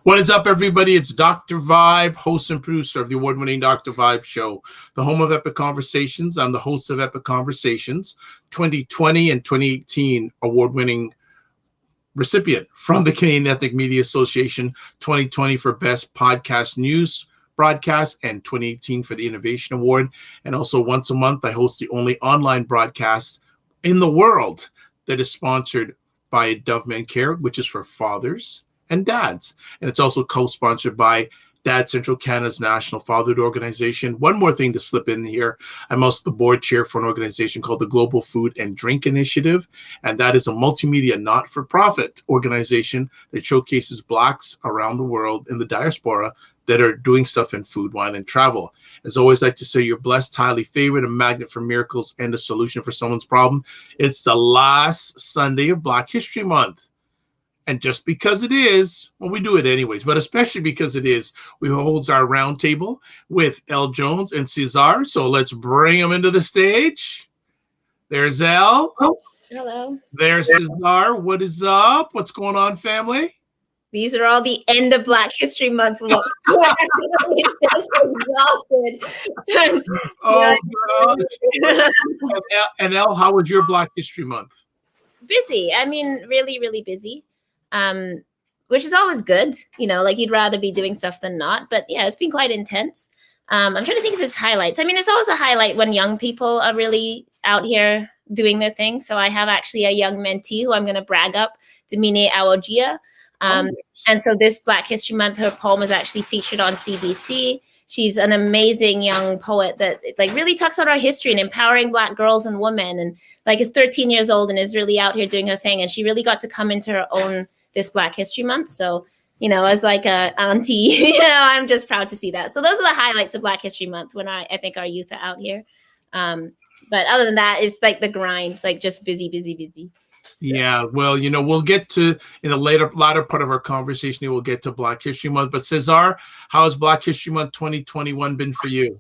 What is up, everybody? It's Dr. Vibe, host and producer of the award-winning Dr. Vibe Show, the home of Epic Conversations. I'm the host of Epic Conversations, 2020 and 2018 award-winning recipient from the Canadian Ethnic Media Association, 2020 for Best Podcast News Broadcast, and 2018 for the Innovation Award. And also once a month, I host the only online broadcast in the world that is sponsored by Dove Men Care, which is for fathers and dads. And it's also co-sponsored by Dad Central Canada's National Fatherhood Organization. One more thing to slip in here. I'm also the board chair for an organization called the Global Food and Drink Initiative. And that is a multimedia not-for-profit organization that showcases Blacks around the world in the diaspora that are doing stuff in food, wine, and travel. As always, like to say you're blessed, highly favored, a magnet for miracles, and a solution for someone's problem. It's the last Sunday of Black History Month. And just because it is, well, we do it anyways, but especially because it is, we hold our roundtable with Elle Jones and Cesar. So let's bring them into the stage. There's Elle. Oh, hello. There's Cesar. What is up? What's going on, family? These are all the end of Black History Month looks. Just exhausted. Oh, gosh. And Elle, how was your Black History Month? Busy. I mean, really, really busy. Which is always good, you know, like you'd rather be doing stuff than not. But yeah, it's been quite intense. I'm trying to think of his highlights. I mean, it's always a highlight when young people are really out here doing their thing. So I have actually a young mentee who I'm going to brag up, Damine Awogia. And so this Black History Month, her poem was actually featured on CBC. She's an amazing young poet that like really talks about our history and empowering Black girls and women, and like is 13 years old and is really out here doing her thing. And she really got to come into her own this Black History Month. So, you know, as like a auntie, you know, I'm just proud to see that. So those are the highlights of Black History Month when I think our youth are out here. But other than that, it's like the grind, like just busy. So. Yeah, well, you know, we'll get to, in the latter part of our conversation, we'll get to Black History Month. But Cesar, how has Black History Month 2021 been for you?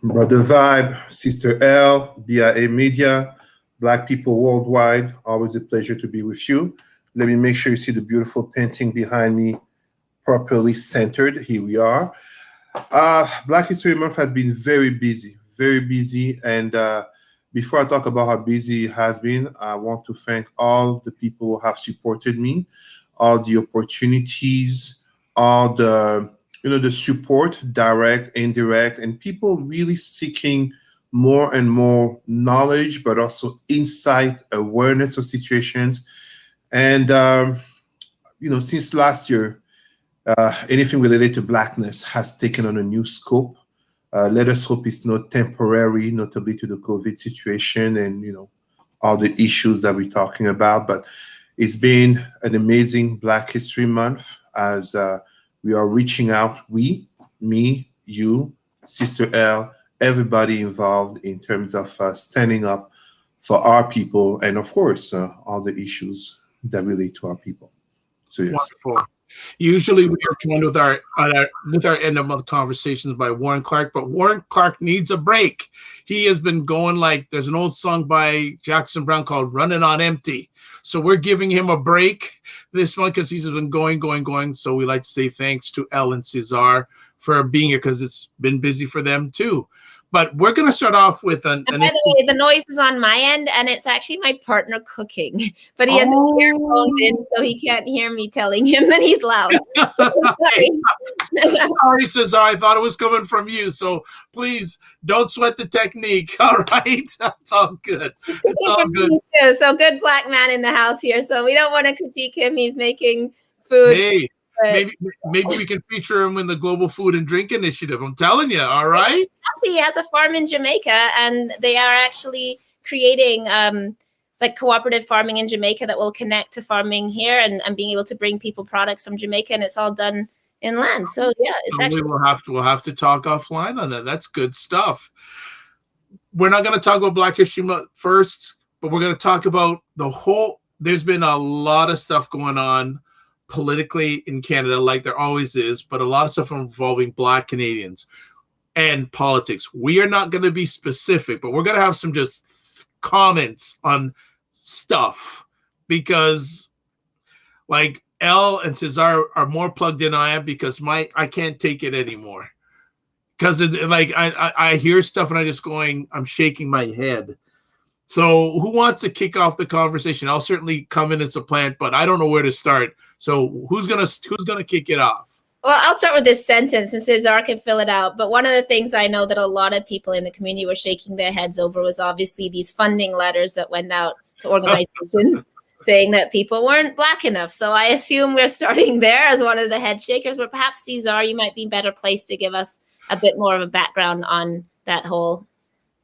Brother Vibe, Sister L, BIA Media, Black people worldwide, always a pleasure to be with you. Let me make sure you see the beautiful painting behind me, properly centered. Here we are. Black History Month has been very busy. And before I talk about how busy it has been, I want to thank all the people who have supported me, all the opportunities, all the, you know, the support, direct, indirect, and people really seeking more and more knowledge, but also insight, awareness of situations. And, you know, since last year, anything related to Blackness has taken on a new scope. Let us hope it's not temporary, notably to the COVID situation and, you know, all the issues that we're talking about. But it's been an amazing Black History Month as we are reaching out, we, me, you, Sister L, everybody involved in terms of standing up for our people and, of course, all the issues that relate to our people. So, yes. Wonderful. Usually we are joined with our end of month conversations by Warren Clark, but Warren Clark needs a break. He has been going like, there's an old song by Jackson Brown called Running on Empty. So we're giving him a break this month because he's been going. So we like to say thanks to Elle and Cesar for being here because it's been busy for them too. But we're going to start off with by the way, the noise is on my end, and it's actually my partner cooking. But he has his earphones in, so he can't hear me telling him that he's loud. Sorry, Cesar. I thought it was coming from you. So please don't sweat the technique. All right? That's all good. It's all good. Too. So good Black man in the house here. So we don't want to critique him. He's making food. Hey. Maybe we can feature him in the Global Food and Drink Initiative. I'm telling you, all right? He has a farm in Jamaica, and they are actually creating like cooperative farming in Jamaica that will connect to farming here and being able to bring people products from Jamaica, and it's all done inland. So yeah, it's so actually we'll have to talk offline on that. That's good stuff. We're not going to talk about Black History Month first, but we're going to talk about the whole. There's been a lot of stuff going on politically in Canada, like there always is, but a lot of stuff involving Black Canadians and politics. We are not going to be specific, but we're going to have some just comments on stuff because, like, Elle and Cesar are more plugged in than I am because I can't take it anymore. Because like I hear stuff and I'm shaking my head. So who wants to kick off the conversation? I'll certainly come in and supplant, but I don't know where to start. So who's gonna kick it off? Well, I'll start with this sentence and Cesar can fill it out. But one of the things I know that a lot of people in the community were shaking their heads over was obviously these funding letters that went out to organizations saying that people weren't Black enough. So I assume we're starting there as one of the head shakers, but perhaps Cesar, you might be better placed to give us a bit more of a background on that whole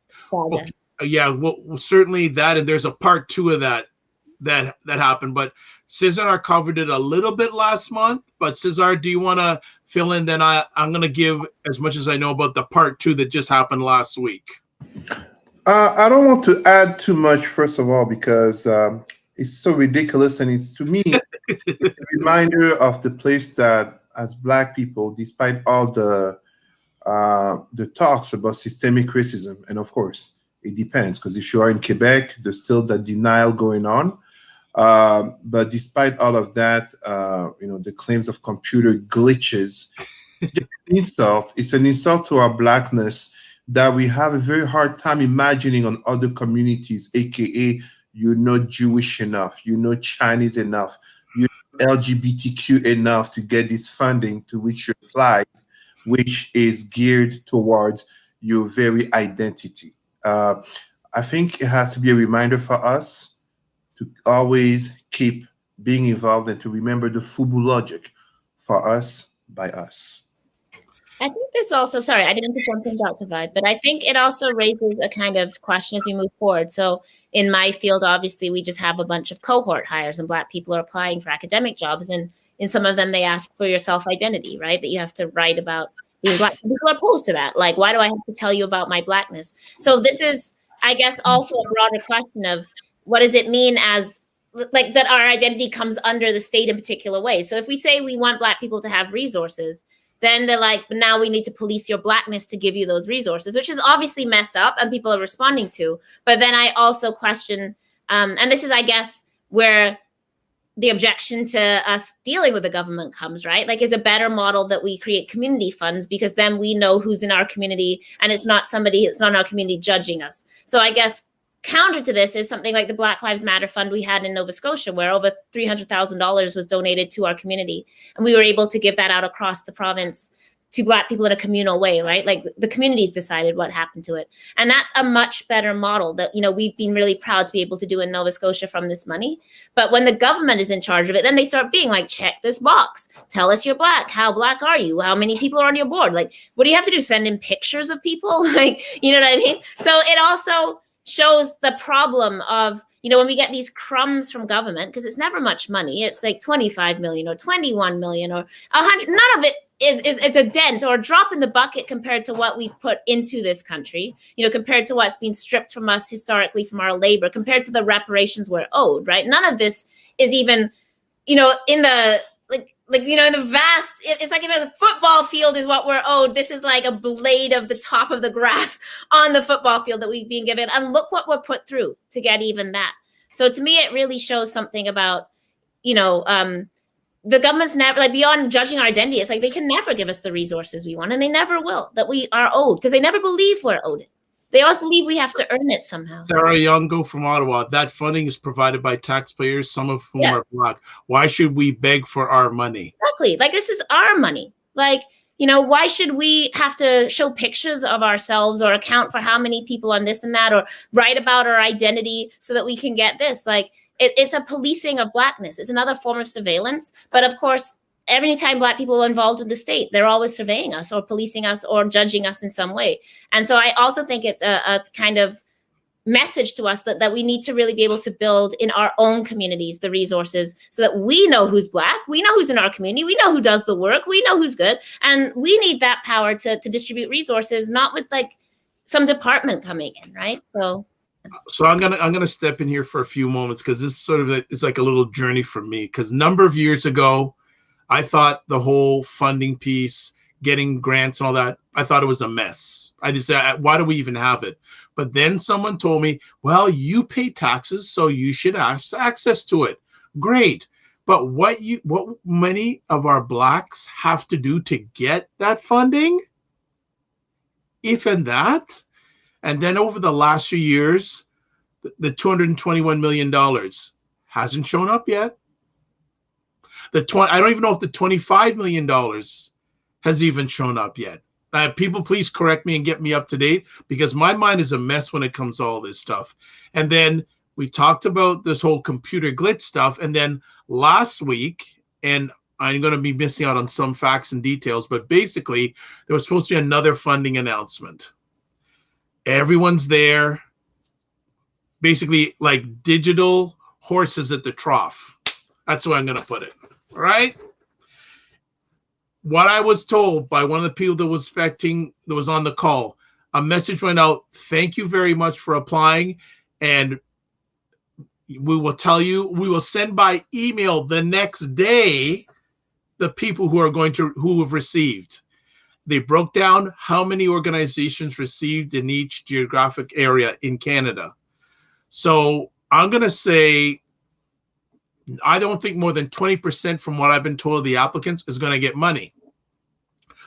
saga. Okay. Yeah, well, certainly that, and there's a part 2 of that happened. But Cesar covered it a little bit last month. But Cesar, do you want to fill in? Then I'm going to give as much as I know about the part 2 that just happened last week. I don't want to add too much, first of all, because it's so ridiculous, and it's, to me, it's a reminder of the place that, as Black people, despite all the talks about systemic racism, and of course, it depends, because if you are in Quebec, there's still that denial going on. But despite all of that, the claims of computer glitches, it's just an insult. It's an insult to our Blackness that we have a very hard time imagining on other communities, aka you're not Jewish enough, you're not Chinese enough, you're LGBTQ enough to get this funding to which you apply, which is geared towards your very identity. I think it has to be a reminder for us to always keep being involved and to remember the FUBU logic, for us, by us. I think this also, sorry, I didn't jump in, Dr. Vibe, but I think it also raises a kind of question as we move forward. So in my field, obviously, we just have a bunch of cohort hires and Black people are applying for academic jobs. And in some of them, they ask for your self-identity, right? That you have to write about being Black. People are opposed to that. Like, why do I have to tell you about my Blackness? So this is, I guess, also a broader question of what does it mean as, like, that our identity comes under the state in particular ways. So if we say we want Black people to have resources, then they're like, now we need to police your Blackness to give you those resources, which is obviously messed up and people are responding to. But then I also question, and this is, I guess, where the objection to us dealing with the government comes, right? Like, it's a better model that we create community funds, because then we know who's in our community and it's not our community judging us. So I guess counter to this is something like the Black Lives Matter Fund we had in Nova Scotia, where over $300,000 was donated to our community. And we were able to give that out across the province to Black people in a communal way, right? Like, the communities decided what happened to it. And that's a much better model that, we've been really proud to be able to do in Nova Scotia from this money. But when the government is in charge of it, then they start being like, check this box. Tell us you're Black. How Black are you? How many people are on your board? Like, what do you have to do? Send in pictures of people? Like, you know what I mean? So it also shows the problem of, when we get these crumbs from government, because it's never much money. It's like 25 million or 21 million or 100. None of it it's a dent or a drop in the bucket compared to what we've put into this country, compared to what's been stripped from us historically from our labor, compared to the reparations we're owed, right? None of this is even, in the, in the vast, it's like if a football field is what we're owed, this is like a blade of the top of the grass on the football field that we've been given. And look what we're put through to get even that. So to me, it really shows something about, the government's never, like, beyond judging our identity, it's like they can never give us the resources we want, and they never will, that we are owed, because they never believe we're owed it. They always believe we have to earn it somehow. Sarah Youngo from Ottawa, that funding is provided by taxpayers, some of whom are Black. Why should we beg for our money? Exactly. Like, this is our money. Like, why should we have to show pictures of ourselves or account for how many people on this and that, or write about our identity so that we can get this? Like, it's a policing of Blackness. It's another form of surveillance. But of course, every time Black people are involved with the state, they're always surveying us or policing us or judging us in some way. And so I also think it's a kind of message to us that we need to really be able to build in our own communities the resources so that we know who's Black, we know who's in our community, we know who does the work, we know who's good. And we need that power to distribute resources, not with like some department coming in, right? So I'm gonna step in here for a few moments, because this sort of is like a little journey for me. Because a number of years ago, I thought the whole funding piece, getting grants and all that, I thought it was a mess. I just said, why do we even have it? But then someone told me, well, you pay taxes, so you should have access to it. Great. But what many of our Blacks have to do to get that funding, if and that, and then over the last few years, the $221 million hasn't shown up yet. I don't even know if the $25 million has even shown up yet. People, please correct me and get me up to date, because my mind is a mess when it comes to all this stuff. And then we talked about this whole computer glitch stuff. And then last week, and I'm going to be missing out on some facts and details, but basically there was supposed to be another funding announcement. Everyone's there, basically like digital horses at the trough. That's the way I'm going to put it. All right. What I was told by one of the people that was on the call, a message went out. Thank you very much for applying. And we will send by email the next day the people who have received. They broke down how many organizations received in each geographic area in Canada. So I'm going to say, I don't think more than 20% from what I've been told of the applicants is going to get money.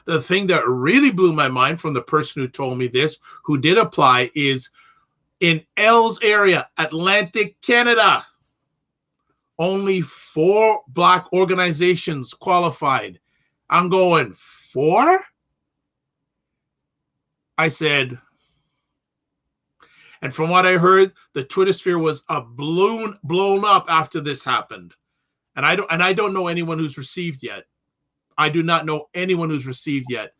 The thing that really blew my mind from the person who told me this, who did apply, is in L's area, Atlantic Canada, only 4 Black organizations qualified. I'm going, 4? I said, and from what I heard, the Twitter sphere was blown up after this happened. And I don't know anyone who's received yet. I do not know anyone who's received yet.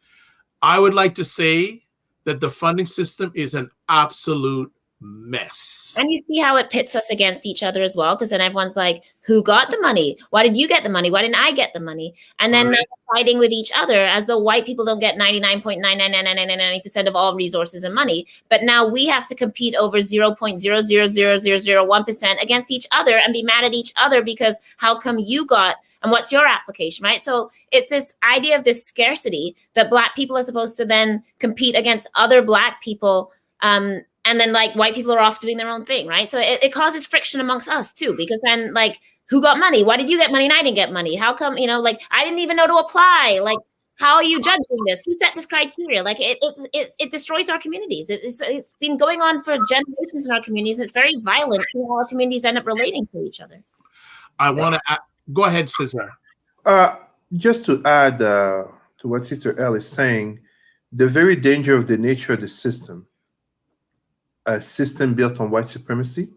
I would like to say that the funding system is an absolute mess. And you see how it pits us against each other as well, because then everyone's like, who got the money? Why did you get the money? Why didn't I get the money? And then they're fighting with each other as though white people don't get 99.99999% of all resources and money. But now we have to compete over 0.0000001% against each other and be mad at each other because how come you got and what's your application, right? So it's this idea of this scarcity that Black people are supposed to then compete against other Black people. And then like white people are off doing their own thing, right? So it causes friction amongst us too, because then like, who got money? Why did you get money and I didn't get money? How come, like I didn't even know to apply? Like, how are you judging this? Who set this criteria? Like it destroys our communities. It's been going on for generations in our communities. It's very violent how our communities end up relating to each other. I want to go ahead, Cesar. Just to add to what Sister L is saying, the very danger of the nature of the system, a system built on white supremacy,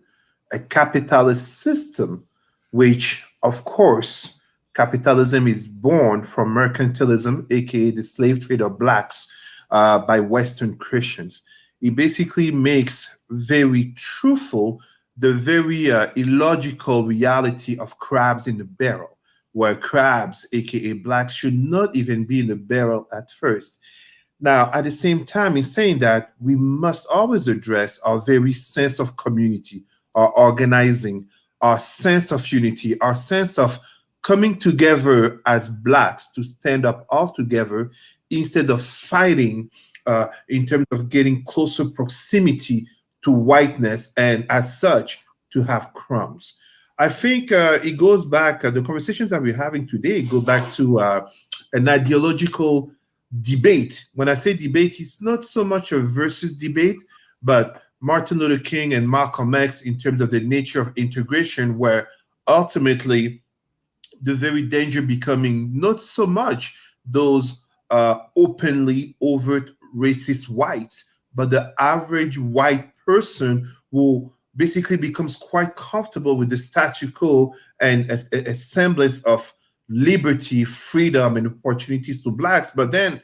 a capitalist system, which, of course, capitalism is born from mercantilism, aka the slave trade of Blacks by Western Christians. It basically makes very truthful the very illogical reality of crabs in the barrel, where crabs, aka Blacks, should not even be in the barrel at first. Now, at the same time, in saying that, we must always address our very sense of community, our organizing, our sense of unity, our sense of coming together as Blacks to stand up all together instead of fighting in terms of getting closer proximity to whiteness and as such to have crumbs. I think it goes back, the conversations that we're having today go back to an ideological debate. When I say debate, it's not so much a versus debate, but Martin Luther King and Malcolm X in terms of the nature of integration, where ultimately the very danger becoming not so much those openly overt racist whites, but the average white person who basically becomes quite comfortable with the statu quo and a semblance of liberty, freedom, and opportunities to Blacks, but then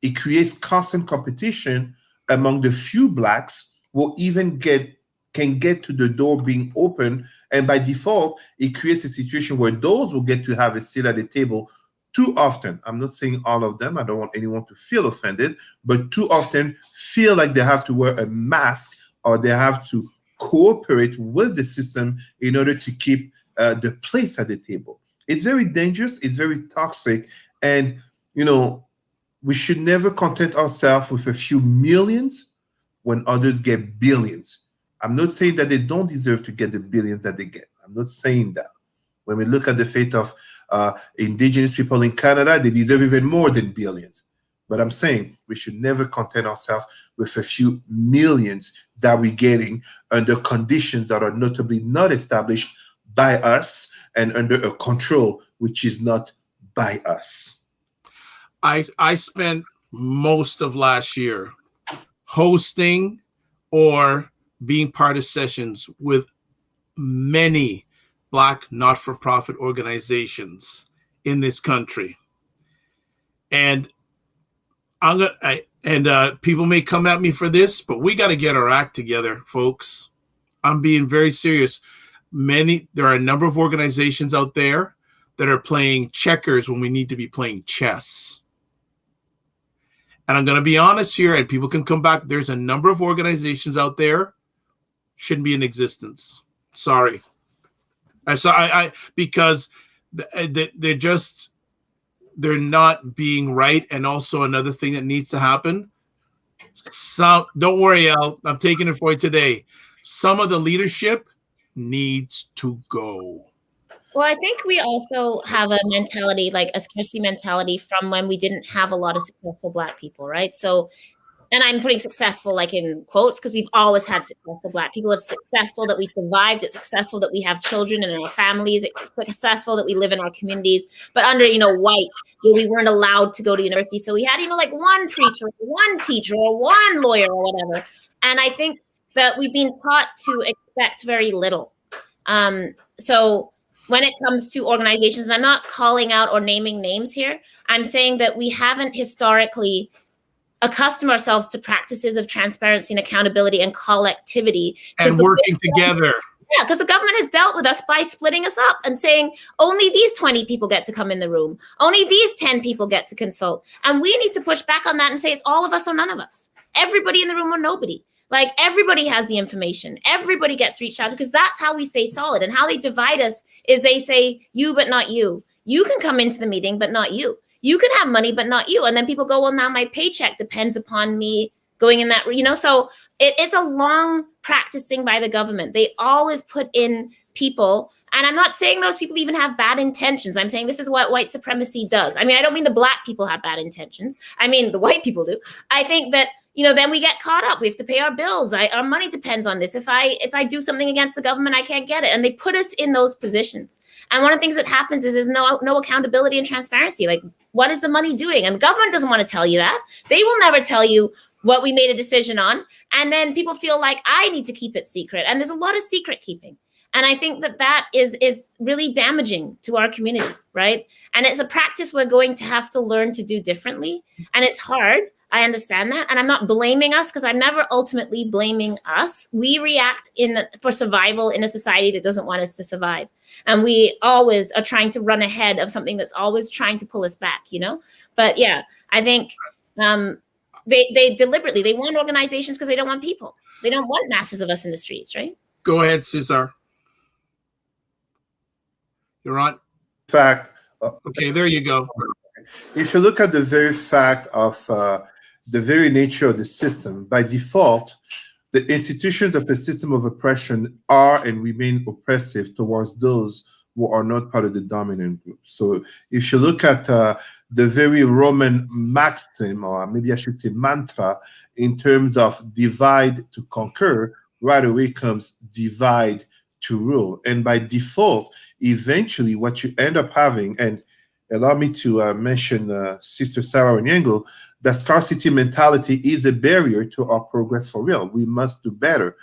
it creates constant competition among the few Blacks who even can get to the door being open, and by default, it creates a situation where those will get to have a seat at the table too often. I'm not saying all of them, I don't want anyone to feel offended, but too often feel like they have to wear a mask or they have to cooperate with the system in order to keep the place at the table. It's very dangerous, it's very toxic, and we should never content ourselves with a few millions when others get billions. I'm not saying that they don't deserve to get the billions that they get. I'm not saying that. When we look at the fate of indigenous people in Canada, they deserve even more than billions. But I'm saying we should never content ourselves with a few millions that we're getting under conditions that are notably not established by us and under a control which is not by us. I spent most of last year hosting or being part of sessions with many Black not-for-profit organizations in this country. And people may come at me for this, but we got to get our act together, folks. I'm being very serious. There are a number of organizations out there that are playing checkers when we need to be playing chess. And I'm going to be honest here, and people can come back. There's a number of organizations out there shouldn't be in existence. Sorry. Because they're not being right. And also another thing that needs to happen. Don't worry, Al. I'm taking it for you today. Some of the leadership needs to go. Well, I think we also have a mentality, like a scarcity mentality from when we didn't have a lot of successful Black people, right? So, and I'm putting successful like in quotes because we've always had successful Black people. It's successful that we survived. It's successful that we have children in our families. It's successful that we live in our communities. But under, white, we weren't allowed to go to university. So we had, like one preacher, one teacher, or one lawyer or whatever. And I think that we've been taught to expect very little. So when it comes to organizations, and I'm not calling out or naming names here, I'm saying that we haven't historically accustomed ourselves to practices of transparency and accountability and collectivity. And working together. Yeah, because the government has dealt with us by splitting us up and saying only these 20 people get to come in the room. Only these 10 people get to consult. And we need to push back on that and say it's all of us or none of us. Everybody in the room or nobody. Like everybody has the information. Everybody gets reached out to because that's how we stay solid. And how they divide us is they say you, but not you. You can come into the meeting, but not you. You can have money, but not you. And then people go, well, now my paycheck depends upon me going in that, so it's a long practice thing by the government. They always put in people. And I'm not saying those people even have bad intentions. I'm saying this is what white supremacy does. I mean, I don't mean the Black people have bad intentions. I mean, the white people do. I think that, then we get caught up. We have to pay our bills. Our money depends on this. If I do something against the government, I can't get it. And they put us in those positions. And one of the things that happens is there's no accountability and transparency. Like, what is the money doing? And the government doesn't want to tell you that. They will never tell you what we made a decision on. And then people feel like I need to keep it secret. And there's a lot of secret keeping. And I think that is really damaging to our community, right? And it's a practice we're going to have to learn to do differently. And it's hard. I understand that. And I'm not blaming us because I'm never ultimately blaming us. We react for survival in a society that doesn't want us to survive. And we always are trying to run ahead of something that's always trying to pull us back, But yeah, I think they deliberately, they want organizations because they don't want people. They don't want masses of us in the streets, right? Go ahead, Cesar. You're on. Fact. Okay, there you go. If you look at the very fact of the very nature of the system, by default, the institutions of the system of oppression are and remain oppressive towards those who are not part of the dominant group. So if you look at the very Roman maxim, or maybe I should say mantra, in terms of divide to conquer, right away comes divide to rule. And by default, eventually what you end up having, and allow me to mention Sister Sarah Onyengo, the scarcity mentality is a barrier to our progress for real. We must do better.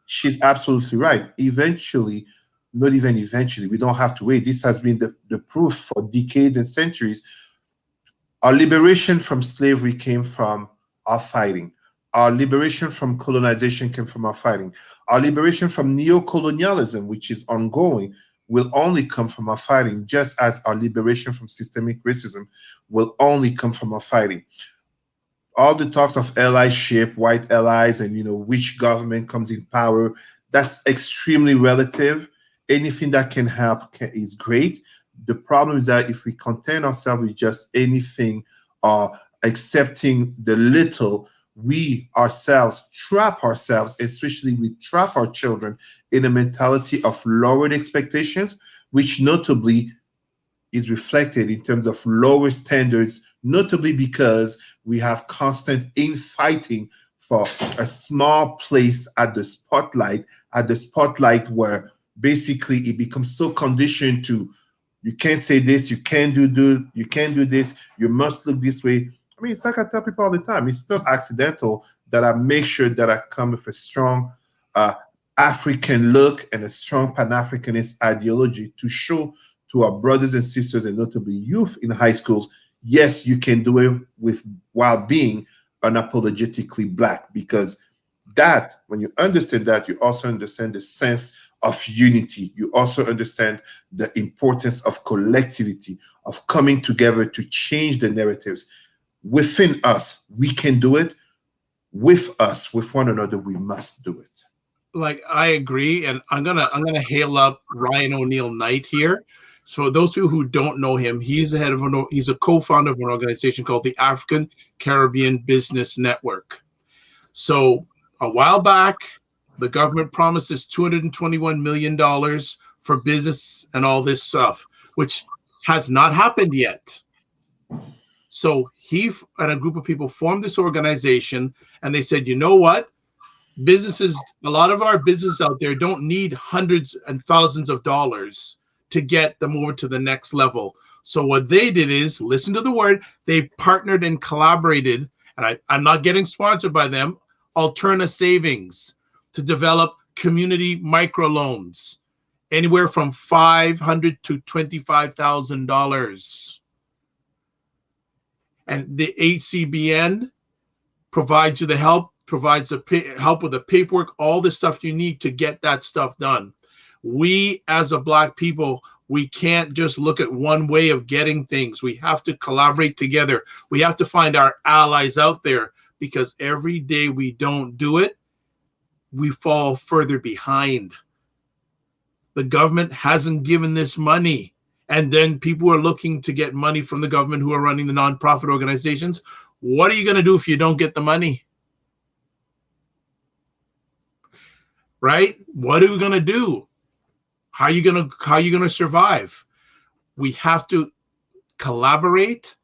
She's absolutely right. Eventually, not even eventually, we don't have to wait. This has been the proof for decades and centuries. Our liberation from slavery came from our fighting. Our liberation from colonization came from our fighting. Our liberation from neocolonialism, which is ongoing, will only come from our fighting, just as our liberation from systemic racism will only come from our fighting. All the talks of allyship, white allies, and which government comes in power, that's extremely relative. Anything that can help is great. The problem is that if we content ourselves with just anything or accepting the little, we ourselves trap ourselves, especially we trap our children in a mentality of lowered expectations, which notably is reflected in terms of lower standards, notably because we have constant infighting for a small place at the spotlight where basically it becomes so conditioned to, you can't say this, you can't do this, you must look this way. I mean, it's like I tell people all the time, it's not accidental that I make sure that I come with a strong African look and a strong Pan-Africanist ideology to show to our brothers and sisters, and notably youth in high schools, yes, you can do it while being unapologetically Black, because that, when you understand that, you also understand the sense of unity. You also understand the importance of collectivity, of coming together to change the narratives. Within us, we can do it. With us, with one another, we must do it. Like, I agree, and I'm gonna hail up Ryan O'Neill Knight here. So those people who don't know him, he's a co-founder of an organization called the African Caribbean Business Network. So a while back, the government promised us $221 million for business and all this stuff, which has not happened yet. So he and a group of people formed this organization, and they said, you know what? A lot of our businesses out there don't need hundreds and thousands of dollars to get them over to the next level. So what they did is, listen to the word, they partnered and collaborated, and I'm not getting sponsored by them, Alterna Savings, to develop community microloans, anywhere from $500 to $25,000. And the HCBN provides you the help, provides the help with the paperwork, all the stuff you need to get that stuff done. We, as a Black people, we can't just look at one way of getting things. We have to collaborate together. We have to find our allies out there, because every day we don't do it, we fall further behind. The government hasn't given this money. And then people are looking to get money from the government who are running the nonprofit organizations. What are you going to do if you don't get the money? Right? What are we going to do? How are you going to survive? We have to collaborate.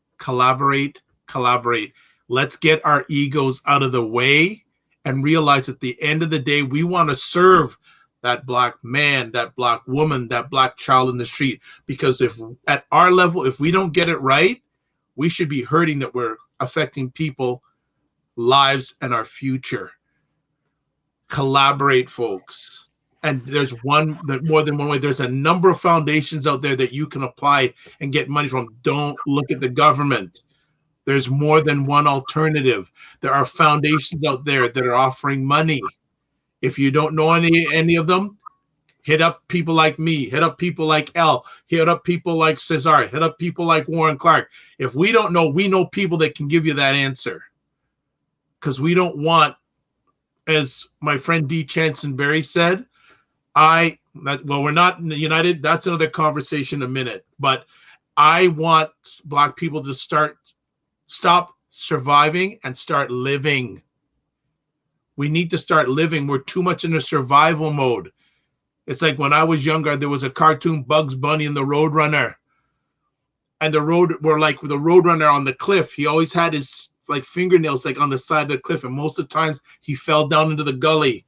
Let's get our egos out of the way and realize at the end of the day, we want to serve that Black man, that Black woman, that Black child in the street. Because if at our level, if we don't get it right, we should be hurting that we're affecting people, lives, and our future. Collaborate, folks. And there's more than one way. There's a number of foundations out there that you can apply and get money from. Don't look at the government. There's more than one alternative. There are foundations out there that are offering money. If you don't know any of them, hit up people like me, hit up people like Elle, hit up people like Cesar, hit up people like Warren Clark. If we don't know, we know people that can give you that answer. Because we don't want, as my friend D. Chansonberry said, we're not united. That's another conversation in a minute. But I want Black people to stop surviving and start living. We need to start living. We're too much in a survival mode. It's like when I was younger, there was a cartoon, Bugs Bunny and the Roadrunner. And the Roadrunner on the cliff. He always had his fingernails on the side of the cliff. And most of the times he fell down into the gully.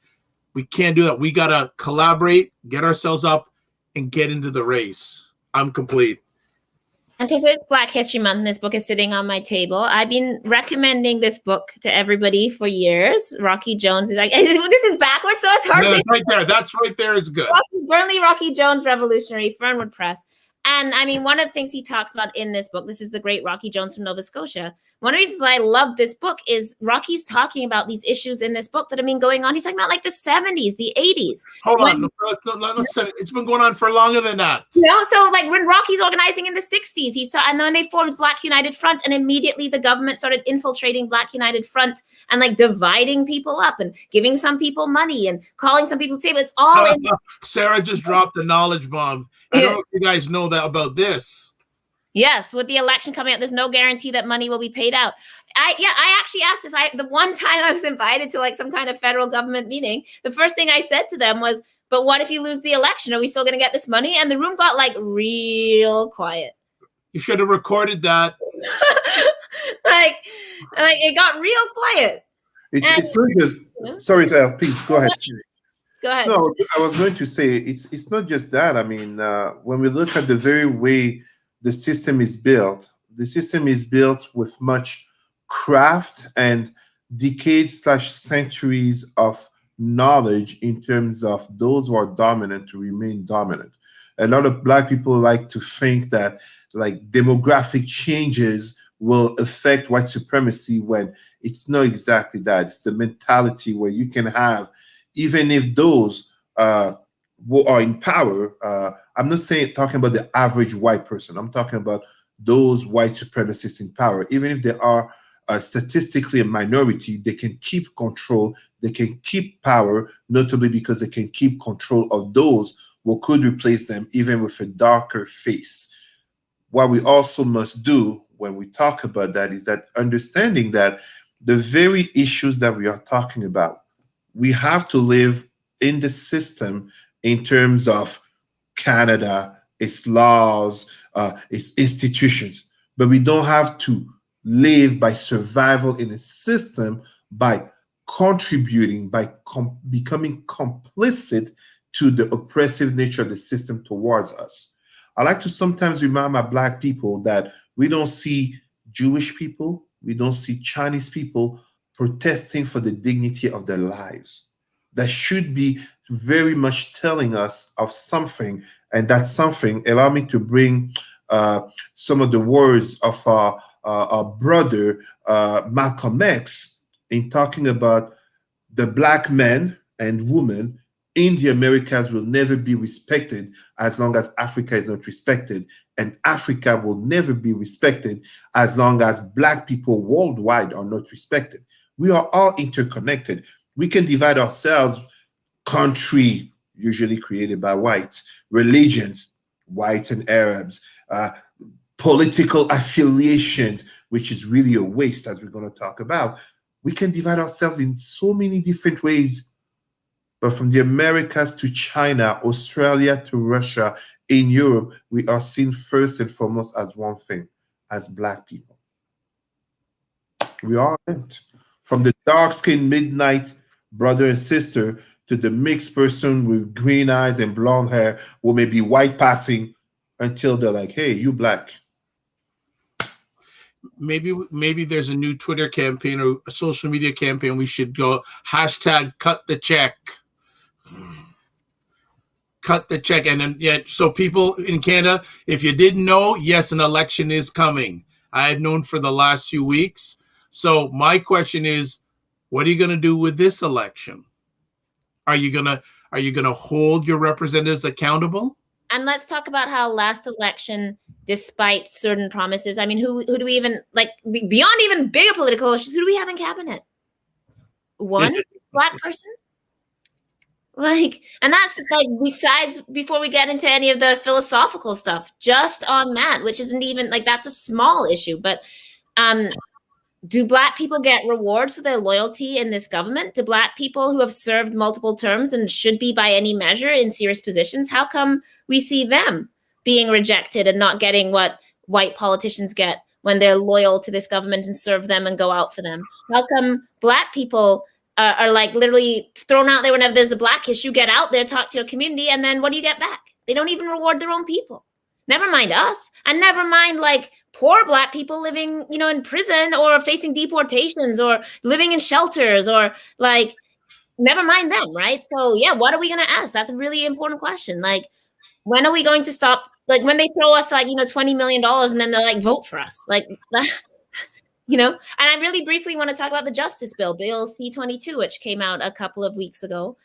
We can't do that. We got to collaborate, get ourselves up, and get into the race. I'm complete. Okay, so it's Black History Month, and this book is sitting on my table. I've been recommending this book to everybody for years. Rocky Jones is like, this is backwards, so it's hard. No, that's right there. That's right there. It's good. Rocky Jones, Revolutionary, Fernwood Press. And I mean, one of the things he talks about in this book, this is the great Rocky Jones from Nova Scotia. One of the reasons why I love this book is Rocky's talking about these issues in this book that have been going on. He's talking about like the 70s, the 80s. Hold on. It's been going on for longer than that. So like when Rocky's organizing in the 60s, and then they formed Black United Front, and immediately the government started infiltrating Black United Front and like dividing people up and giving some people money and calling some people to table. It's all in. Sarah just dropped the knowledge bomb. I don't know if you guys know that about this. Yes, with the election coming up, there's no guarantee that money will be paid out. I actually asked this. The one time I was invited to like some kind of federal government meeting, the first thing I said to them was, but what if you lose the election? Are we still going to get this money? And the room got like real quiet. You should have recorded that. like it got real quiet. It's not just, sorry, Sal, please go ahead. Go ahead. No, I was going to say it's not just that. I mean, when we look at the very way the system is built with much craft and decades/centuries of knowledge in terms of those who are dominant to remain dominant. A lot of Black people like to think that like demographic changes will affect white supremacy when it's not exactly that. It's the mentality where you can have, even if those who are in power, I'm not talking about the average white person. I'm talking about those white supremacists in power. Even if they are statistically a minority, they can keep control, they can keep power, notably because they can keep control of those who could replace them, even with a darker face. What we also must do when we talk about that is that understanding that the very issues that we are talking about, we have to live in the system in terms of Canada, its laws, its institutions, but we don't have to live by survival in a system by contributing, by becoming complicit to the oppressive nature of the system towards us. I like to sometimes remind my Black people that we don't see Jewish people, we don't see Chinese people protesting for the dignity of their lives. That should be very much telling us of something, and that something, allow me to bring some of the words of our brother Malcolm X in talking about the Black men and women in the Americas will never be respected as long as Africa is not respected, and Africa will never be respected as long as Black people worldwide are not respected. We are all interconnected. We can divide ourselves, country, usually created by whites, religions, whites and Arabs, political affiliations, which is really a waste, as we're going to talk about. We can divide ourselves in so many different ways. But from the Americas to China, Australia to Russia, in Europe, we are seen first and foremost as one thing, as Black people. We are it. From the dark-skinned midnight brother and sister to the mixed person with green eyes and blonde hair who may be white passing until they're like, hey, you Black. Maybe there's a new Twitter campaign or a social media campaign. We should go hashtag cut the check. Cut the check. And then, yeah, so people in Canada, if you didn't know, yes, an election is coming. I had known for the last few weeks. So my question is, what are you going to do with this election? Are you gonna hold your representatives accountable? And let's talk about how last election, despite certain promises, I mean, who do we even, like, beyond even bigger political issues, who do we have in cabinet? One Black person? Like, and that's like, besides, before we get into any of the philosophical stuff, just on that, which isn't even, like, that's a small issue, but do Black people get rewards for their loyalty in this government? Do Black people who have served multiple terms and should be by any measure in serious positions, how come we see them being rejected and not getting what white politicians get when they're loyal to this government and serve them and go out for them? How come Black people are like literally thrown out there whenever there's a Black issue, get out there, talk to your community, and then what do you get back? They don't even reward their own people. Never mind us, and never mind like poor Black people living, you know, in prison or facing deportations or living in shelters, or like, never mind them, right? So yeah, what are we going to ask? That's a really important question. Like, when are we going to stop? Like, when they throw us like, you know, $20 million and then they're like, vote for us, like, you know. And I really briefly want to talk about the Justice Bill, Bill C-22, which came out a couple of weeks ago,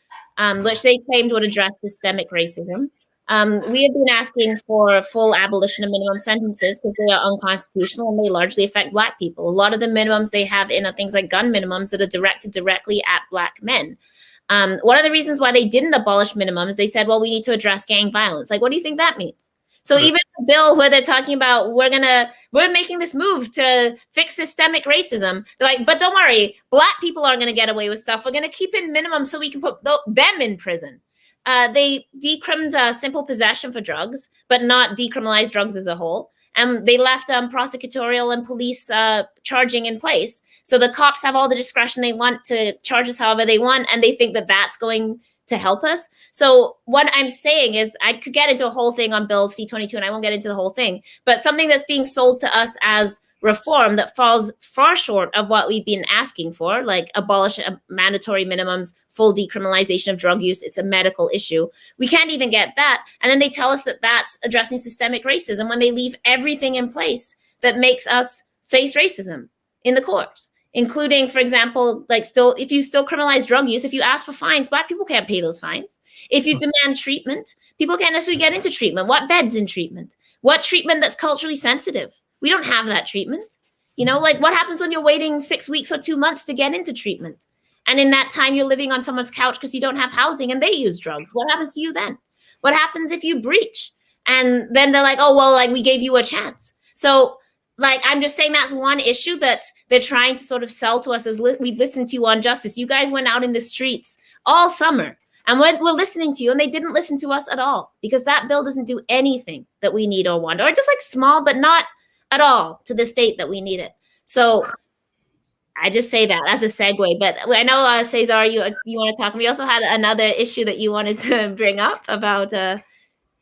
which they claimed would address systemic racism. We have been asking for full abolition of minimum sentences because they are unconstitutional and they largely affect Black people. A lot of the minimums they have in are things like gun minimums that are directed directly at Black men. One of the reasons why they didn't abolish minimums, they said, well, we need to address gang violence. Like, what do you think that means? So even the bill where they're talking about we're making this move to fix systemic racism, they're like, but don't worry, Black people aren't going to get away with stuff. We're going to keep in minimum so we can put them in prison. they decriminalized simple possession for drugs, but not decriminalized drugs as a whole. And they left prosecutorial and police charging in place. So the cops have all the discretion they want to charge us however they want, and they think that that's going to help us. So what I'm saying is, I could get into a whole thing on Bill C-22, and I won't get into the whole thing, but something that's being sold to us as reform that falls far short of what we've been asking for, like abolish mandatory minimums, full decriminalization of drug use. It's a medical issue. We can't even get that. And then they tell us that that's addressing systemic racism when they leave everything in place that makes us face racism in the courts, including, for example, like still, if you still criminalize drug use, if you ask for fines, Black people can't pay those fines. If you demand treatment, people can't necessarily get into treatment. What beds in treatment? What treatment that's culturally sensitive? We don't have that treatment. You know, like what happens when you're waiting 6 weeks or 2 months to get into treatment? And in that time, you're living on someone's couch because you don't have housing and they use drugs. What happens to you then? What happens if you breach? And then they're like, oh, well, like we gave you a chance. So like, I'm just saying that's one issue that they're trying to sort of sell to us as we listened to you on justice. You guys went out in the streets all summer and we're listening to you, and they didn't listen to us at all, because that bill doesn't do anything that we need or want, or just like small, but not at all to the state that we need it. So I just say that as a segue, but I know Cesar, you want to talk. We also had another issue that you wanted to bring up about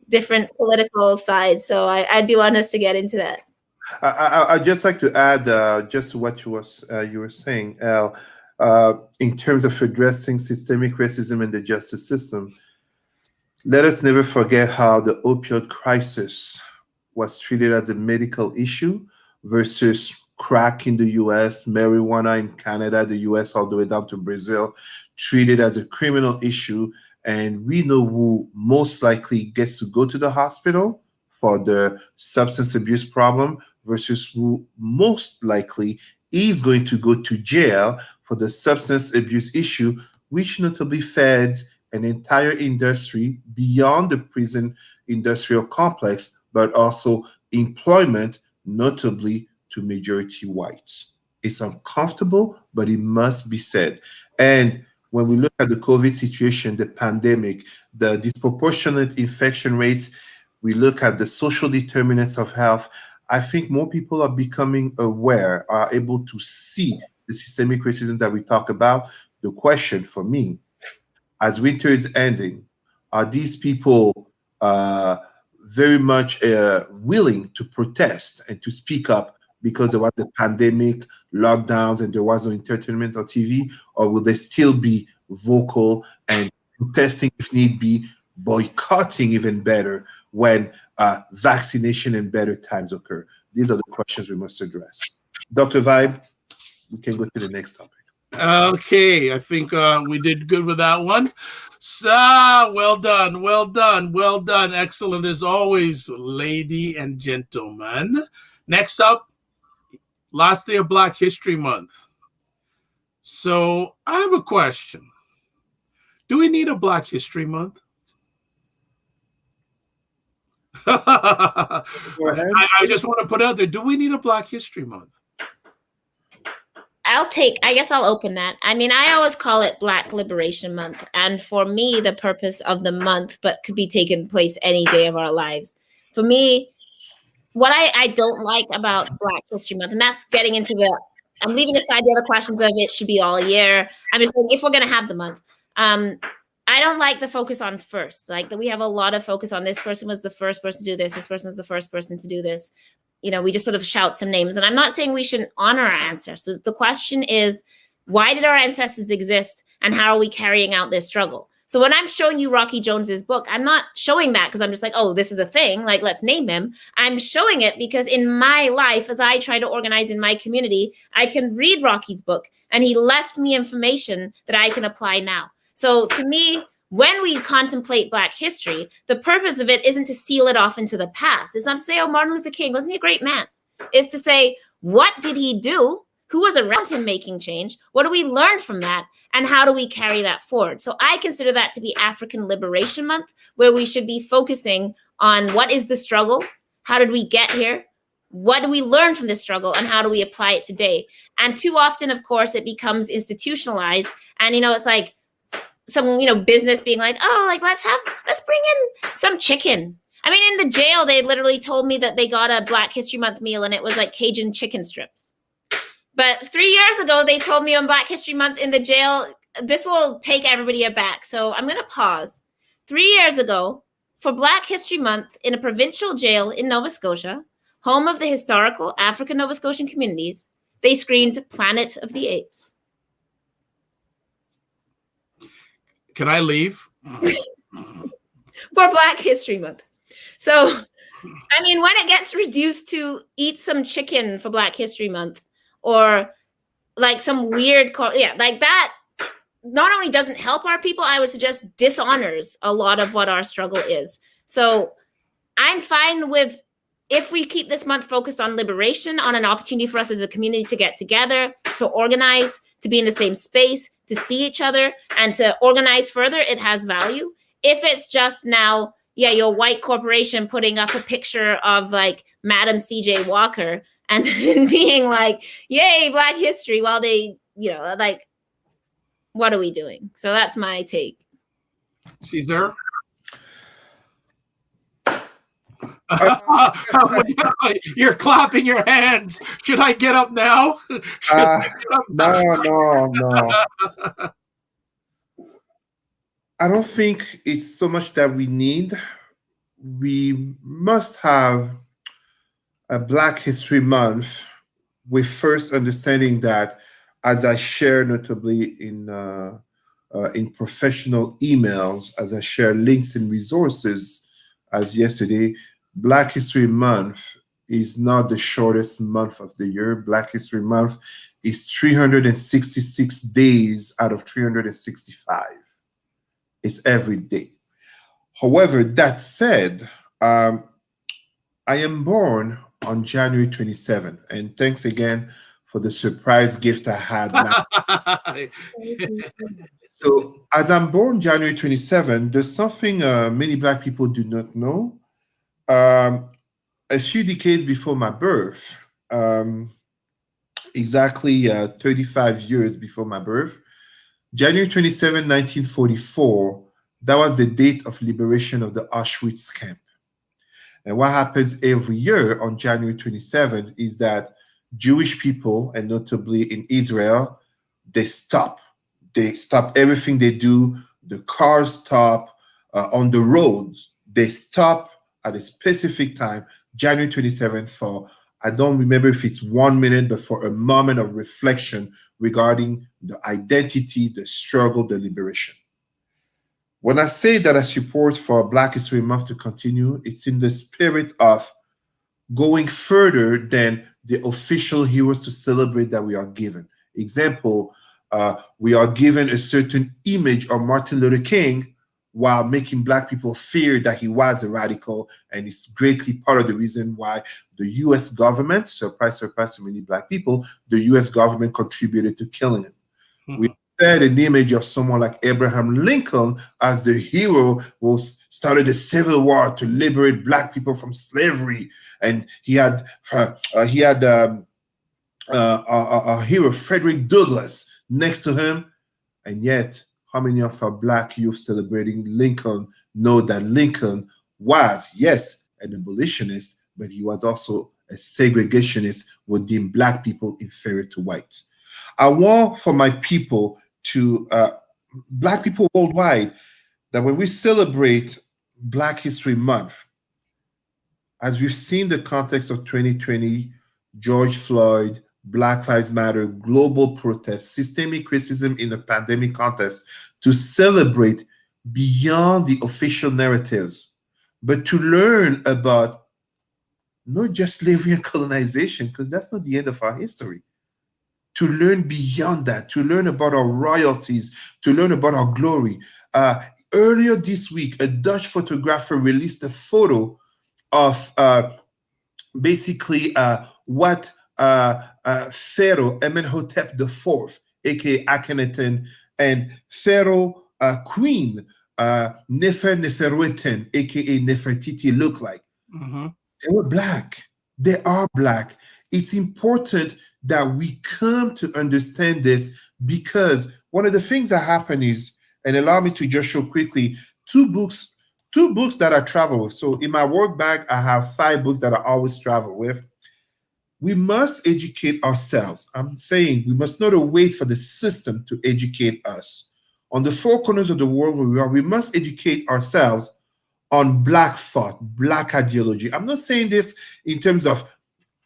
different political sides. So I do want us to get into that. I'd just like to add just what you were saying, Al, in terms of addressing systemic racism in the justice system. Let us never forget how the opioid crisis was treated as a medical issue versus crack in the US, marijuana in Canada, the US, all the way down to Brazil, treated as a criminal issue. And we know who most likely gets to go to the hospital for the substance abuse problem versus who most likely is going to go to jail for the substance abuse issue, which notably fed an entire industry beyond the prison industrial complex, but also employment, notably to majority whites. It's uncomfortable, but it must be said. And when we look at the COVID situation, the pandemic, the disproportionate infection rates, we look at the social determinants of health, I think more people are becoming aware, are able to see the systemic racism that we talk about. The question for me, as winter is ending, are these people very much willing to protest and to speak up because there was a pandemic, lockdowns, and there was no entertainment or TV? Or will they still be vocal and protesting if need be, boycotting even better when vaccination and better times occur? These are the questions we must address. Dr. Vibe, we can go to the next topic. Okay, I think we did good with that one. So, well done, well done, well done. Excellent as always, lady and gentlemen. Next up, last day of Black History Month. So I have a question. Do we need a Black History Month? I just want to put out there, do we need a Black History Month? I guess I'll open that. I mean, I always call it Black Liberation Month. And for me, the purpose of the month, but could be taking place any day of our lives. For me, what I don't like about Black History Month, and that's getting into I'm leaving aside the other questions of it should be all year. I'm just saying, if we're going to have the month, I don't like the focus on first. Like that we have a lot of focus on this person was the first person to do this. This person was the first person to do this. You know, we just sort of shout some names. And I'm not saying we shouldn't honor our ancestors. So the question is, why did our ancestors exist and how are we carrying out this struggle? So when I'm showing you Rocky Jones's book, I'm not showing that because I'm just like, oh, this is a thing. Like, let's name him. I'm showing it because in my life, as I try to organize in my community, I can read Rocky's book and he left me information that I can apply now. So to me, when we contemplate Black history, the purpose of it isn't to seal it off into the past. It's not to say, oh, Martin Luther King, wasn't he a great man? It's to say, what did he do? Who was around him making change? What do we learn from that? And how do we carry that forward? So I consider that to be African Liberation Month, where we should be focusing on what is the struggle? How did we get here? What do we learn from this struggle? And how do we apply it today? And too often, of course, it becomes institutionalized. And, you know, it's like, some, business being like, oh, like let's bring in some chicken. I mean, in the jail, they literally told me that they got a Black History Month meal and it was like Cajun chicken strips. But 3 years ago, they told me on Black History Month in the jail, this will take everybody aback. So I'm going to pause. 3 years ago, for Black History Month in a provincial jail in Nova Scotia, home of the historical African Nova Scotian communities, they screened Planet of the Apes. Can I leave? For Black History Month. So, I mean, when it gets reduced to eat some chicken for Black History Month, or like some weird, like that, not only doesn't help our people, I would suggest dishonors a lot of what our struggle is. So I'm fine with, if we keep this month focused on liberation, on an opportunity for us as a community to get together, to organize, to be in the same space, to see each other, and to organize further, it has value. If it's just now, your white corporation putting up a picture of like Madam CJ Walker and being like, yay, Black history, while they, like, what are we doing? So that's my take. Cesar? You're clapping your hands. Should I get up now? No. I don't think it's so much that we need. We must have a Black History Month with first understanding that, as I share notably in professional emails, as I share links and resources as yesterday, Black History Month is not the shortest month of the year. Black History Month is 366 days out of 365. It's every day. However, that said, I am born on January 27th, and thanks again for the surprise gift I had. So, as I'm born January 27th, there's something many Black people do not know. A few decades before my birth, exactly 35 years before my birth, January 27, 1944, that was the date of liberation of the Auschwitz camp. And what happens every year on January 27 is that Jewish people, and notably in Israel, they stop. They stop everything they do. The cars stop on the roads. They stop at a specific time, January 27th, for, I don't remember if it's 1 minute, but for a moment of reflection regarding the identity, the struggle, the liberation. When I say that I support for Black History Month to continue, it's in the spirit of going further than the official heroes to celebrate that we are given. Example, we are given a certain image of Martin Luther King while making Black people fear that he was a radical, and it's greatly part of the reason why the U.S. government, surprise to many Black people, the U.S. government contributed to killing him. Mm-hmm. We had an image of someone like Abraham Lincoln as the hero who started the Civil War to liberate Black people from slavery, and he had a hero, Frederick Douglass, next to him, and yet, how many of our Black youth celebrating Lincoln know that Lincoln was, yes, an abolitionist, but he was also a segregationist who deemed Black people inferior to whites? I want for my people to, Black people worldwide, that when we celebrate Black History Month, as we've seen the context of 2020, George Floyd, Black Lives Matter, global protests, systemic racism in the pandemic context, to celebrate beyond the official narratives, but to learn about not just slavery and colonization, because that's not the end of our history. To learn beyond that, to learn about our royalties, to learn about our glory. Earlier this week, a Dutch photographer released a photo of basically what Pharaoh Amenhotep IV, aka Akhenaten, and Pharaoh Queen Nefertiti, aka Nefertiti, look like. Mm-hmm. They were Black. They are Black. It's important that we come to understand this, because one of the things that happened is And allow me to just show quickly two books that I travel with. So in my work bag, I have 5 books that I always travel with. We must educate ourselves. I'm saying we must not wait for the system to educate us. On the 4 corners of the world where we are, we must educate ourselves on Black thought, Black ideology. I'm not saying this in terms of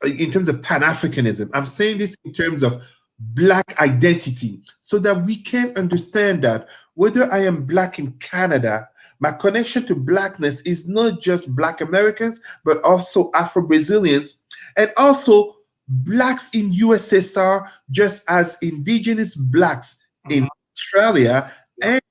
Pan-Africanism. I'm saying this in terms of Black identity, so that we can understand that whether I am Black in Canada, my connection to Blackness is not just Black Americans, but also Afro-Brazilians, and also Blacks in USSR, just as indigenous Blacks in Australia, and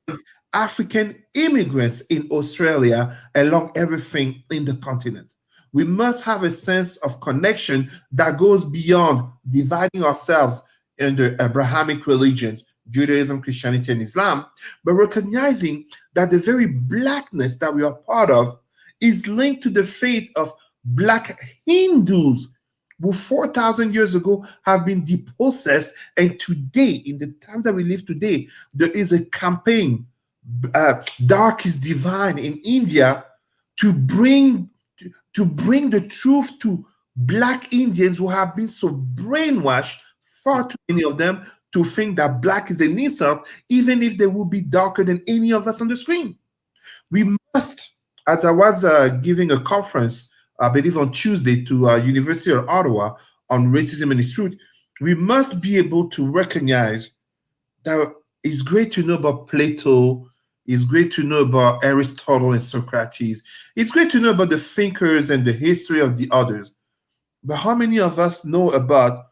African immigrants in Australia, along everything in the continent. We must have a sense of connection that goes beyond dividing ourselves into Abrahamic religions, Judaism, Christianity, and Islam, but recognizing that the very Blackness that we are part of is linked to the faith of Black Hindus who 4,000 years ago have been depossessed. And today, in the times that we live today, there is a campaign, Dark is Divine in India, to bring the truth to Black Indians who have been so brainwashed, far too many of them, to think that Black is an insult, even if they will be darker than any of us on the screen. We must, as I was giving a conference, I believe on Tuesday, to University of Ottawa on racism and its truth, we must be able to recognize that it's great to know about Plato, it's great to know about Aristotle and Socrates, it's great to know about the thinkers and the history of the others. But how many of us know about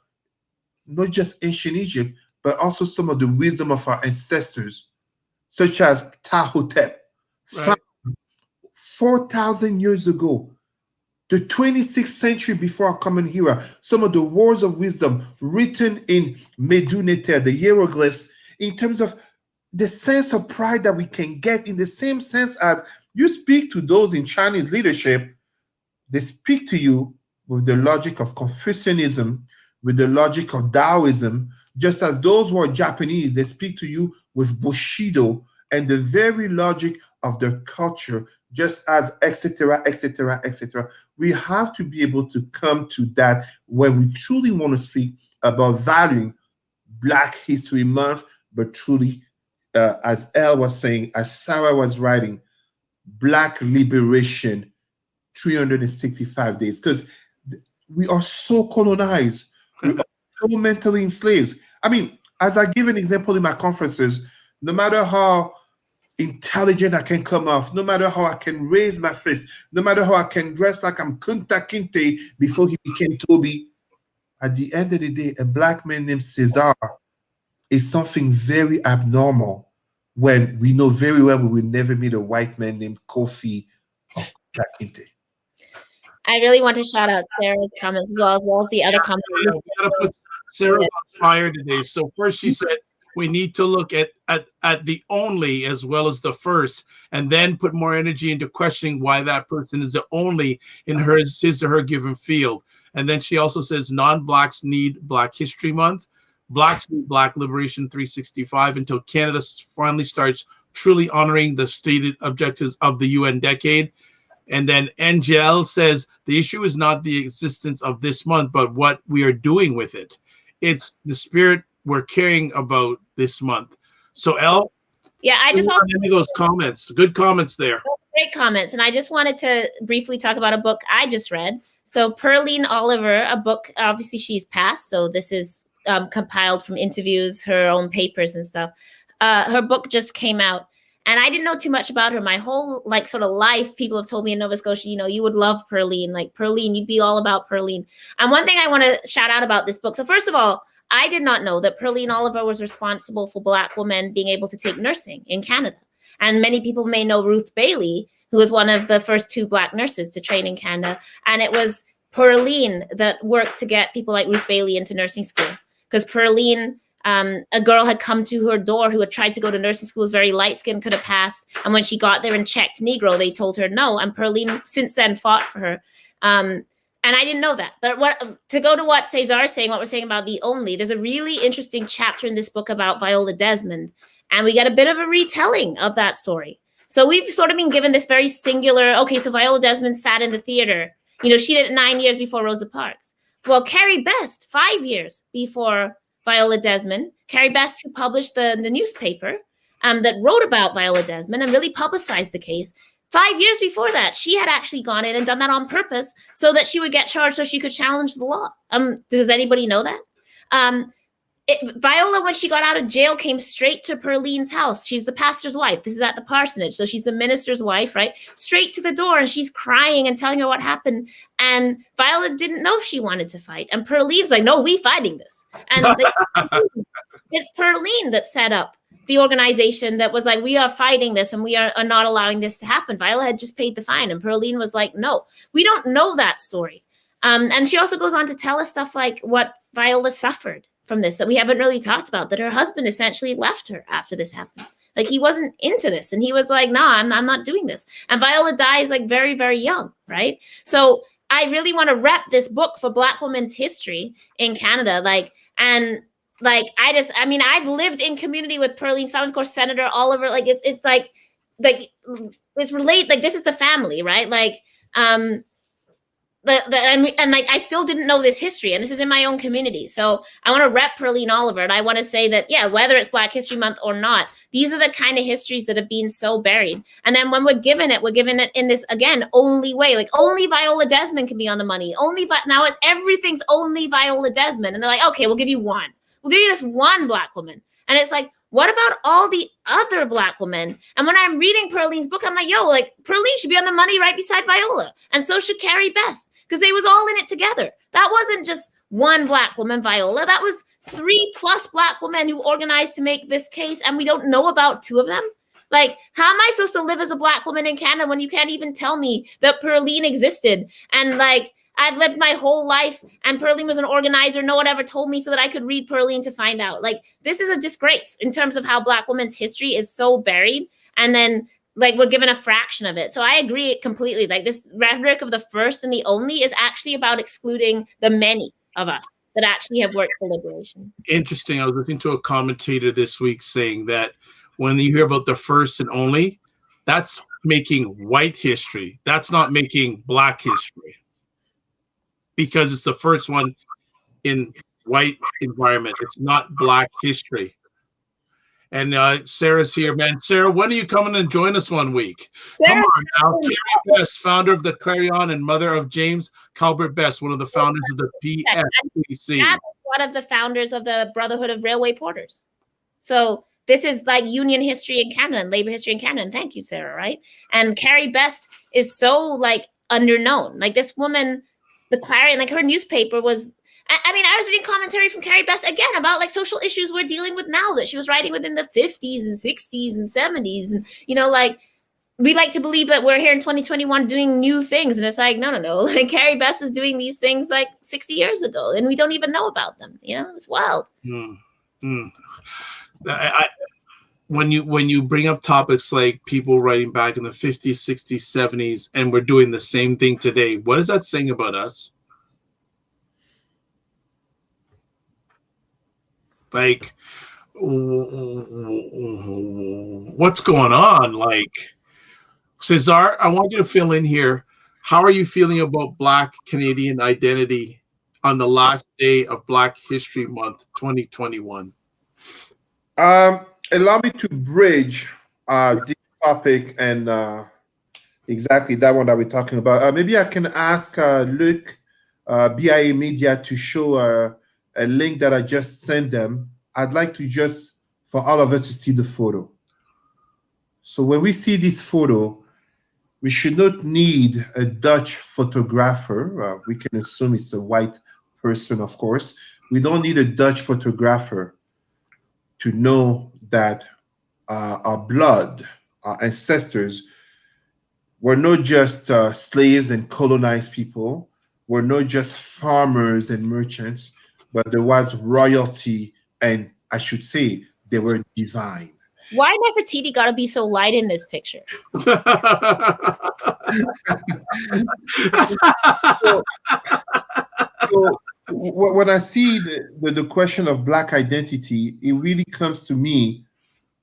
not just ancient Egypt, but also some of the wisdom of our ancestors, such as Tahotep, Right. 4,000 years ago, the 26th century before our common era, some of the words of wisdom written in Medu-Neter, the hieroglyphs, in terms of the sense of pride that we can get, in the same sense as you speak to those in Chinese leadership, they speak to you with the logic of Confucianism, with the logic of Taoism, just as those who are Japanese, they speak to you with Bushido and the very logic of their culture, just as etc., etc., etc. We have to be able to come to that when we truly want to speak about valuing Black History Month, but truly, as Elle was saying, as Sarah was writing, Black liberation, 365 days. Because we are so colonized. We are so mentally enslaved. I mean, as I give an example in my conferences, no matter how intelligent I can come off, no matter how I can raise my fist, no matter how I can dress like I'm Kunta Kinte before he became Toby, at the end of the day, a Black man named Cesar is something very abnormal, when we know very well we will never meet a white man named Kofi or Kunta Kinte. I really want to shout out Sarah's comments as well as the other comments. We gotta put Sarah on fire today. So first she said we need to look at the only as well as the first, and then put more energy into questioning why that person is the only in his or her given field. And then she also says non-Blacks need Black History Month. Blacks need Black Liberation 365 until Canada finally starts truly honoring the stated objectives of the UN decade. And then Angel says the issue is not the existence of this month, but what we are doing with it. It's the spirit we're caring about this month. So, Elle, yeah, I just also any of those comments, good comments there. Great comments, and I just wanted to briefly talk about a book I just read. So, Pearline Oliver, a book. Obviously, she's passed, so this is compiled from interviews, her own papers and stuff. Her book just came out. And I didn't know too much about her. My whole sort of life, people have told me in Nova Scotia, you would love Pearline. Like Pearline, you'd be all about Pearline. And one thing I want to shout out about this book. So first of all, I did not know that Pearline Oliver was responsible for Black women being able to take nursing in Canada. And many people may know Ruth Bailey, who was one of the first 2 Black nurses to train in Canada. And it was Pearline that worked to get people like Ruth Bailey into nursing school. Because Pearline, a girl had come to her door who had tried to go to nursing school, was very light-skinned, could have passed. And when she got there and checked Negro, they told her no. And Pearline since then fought for her. And I didn't know that. But to go to what Cesar is saying, what we're saying about the only, there's a really interesting chapter in this book about Viola Desmond. And we get a bit of a retelling of that story. So we've sort of been given this very singular, okay, so Viola Desmond sat in the theater. You know, she did it 9 years before Rosa Parks. Well, Carrie Best, 5 years before Viola Desmond, Carrie Best, who published the newspaper that wrote about Viola Desmond and really publicized the case. 5 years before that, she had actually gone in and done that on purpose so that she would get charged so she could challenge the law. Does anybody know that? Viola, when she got out of jail, came straight to Perline's house. She's the pastor's wife. This is at the parsonage. So she's the minister's wife, right? Straight to the door, and she's crying and telling her what happened. And Viola didn't know if she wanted to fight. And Perline's like, no, we fighting this. And it's Perline that set up the organization that was like, we are fighting this and we are not allowing this to happen. Viola had just paid the fine. And Perline was like, no, we don't know that story. And she also goes on to tell us stuff like what Viola suffered from this that we haven't really talked about, that her husband essentially left her after this happened. Like, he wasn't into this. And he was like, nah, I'm not doing this. And Viola dies like very, very young, right? So I really want to rep this book for Black women's history in Canada. I've lived in community with Perline's family, of course, Senator Oliver. Like, it's related. Like, this is the family, right? Like, I still didn't know this history, and this is in my own community. So I want to rep Perline Oliver, and I want to say that, yeah, whether it's Black History Month or not, these are the kind of histories that have been so buried. And then when we're given it in this, again, only way, like only Viola Desmond can be on the money. Now it's everything's only Viola Desmond. And they're like, okay, we'll give you one. We'll give you this one Black woman. And it's like, what about all the other Black women? And when I'm reading Perline's book, I'm like, yo, like, Perline should be on the money right beside Viola. And so should Carrie Best, because they was all in it together. That wasn't just one Black woman, Viola. That was 3+ Black women who organized to make this case, and we don't know about 2 of them. Like, how am I supposed to live as a Black woman in Canada when you can't even tell me that Perline existed? And like, I've lived my whole life, and Perline was an organizer. No one ever told me so that I could read Perline to find out. Like, this is a disgrace in terms of how Black women's history is so buried. And then, like, we're given a fraction of it. So I agree completely. Like, this rhetoric of the first and the only is actually about excluding the many of us that actually have worked for liberation. Interesting. I was listening to a commentator this week saying that when you hear about the first and only, that's making white history. That's not making Black history, because it's the first one in white environment. It's not Black history. And Sarah's here, man. Sarah, when are you coming and join us one week? Come on now. Carrie Best, founder of the Clarion and mother of James Calvert Best, one of the founders of the PFPC. That was one of the founders of the Brotherhood of Railway Porters. So this is like union history in Canada and labor history in Canada. And thank you, Sarah, right? And Carrie Best is so like underknown. Like, this woman, the Clarion, like, her newspaper was, I was reading commentary from Carrie Best again about like social issues we're dealing with now that she was writing within the 50s and 60s and 70s. And, you know, like, we like to believe that we're here in 2021 doing new things. And it's like, no. Like, Carrie Best was doing these things like 60 years ago, and we don't even know about them. You know, it's wild. When you bring up topics like people writing back in the 50s, 60s, 70s, and we're doing the same thing today, what is that saying about us? Like, what's going on? Like, Cesar, I want you to fill in here. How are you feeling about Black Canadian identity on the last day of Black History Month 2021? Allow me to bridge this topic and exactly that one that we're talking about. Maybe I can ask Luc, BIA Media, to show a link that I just sent them. I'd like to just, for all of us to see the photo. So when we see this photo, we should not need a Dutch photographer. We can assume it's a white person, of course. We don't need a Dutch photographer to know that our blood, our ancestors, were not just slaves and colonized people, were not just farmers and merchants, but there was royalty, and I should say they were divine. Why Nefertiti got to be so light in this picture? So when I see the question of Black identity, it really comes to me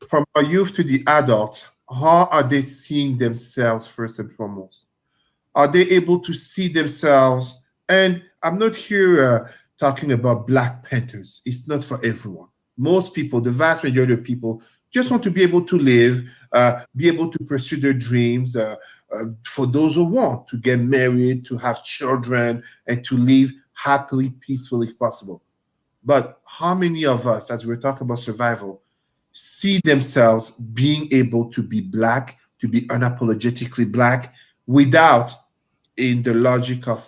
from our youth to the adults, how are they seeing themselves first and foremost? Are they able to see themselves? And I'm not here talking about Black Panthers. It's not for everyone. Most people, the vast majority of people, just want to be able to live, be able to pursue their dreams. For those who want to get married, to have children, and to live happily, peacefully if possible. But how many of us, as we're talking about survival, see themselves being able to be Black, to be unapologetically Black, without, in the logic of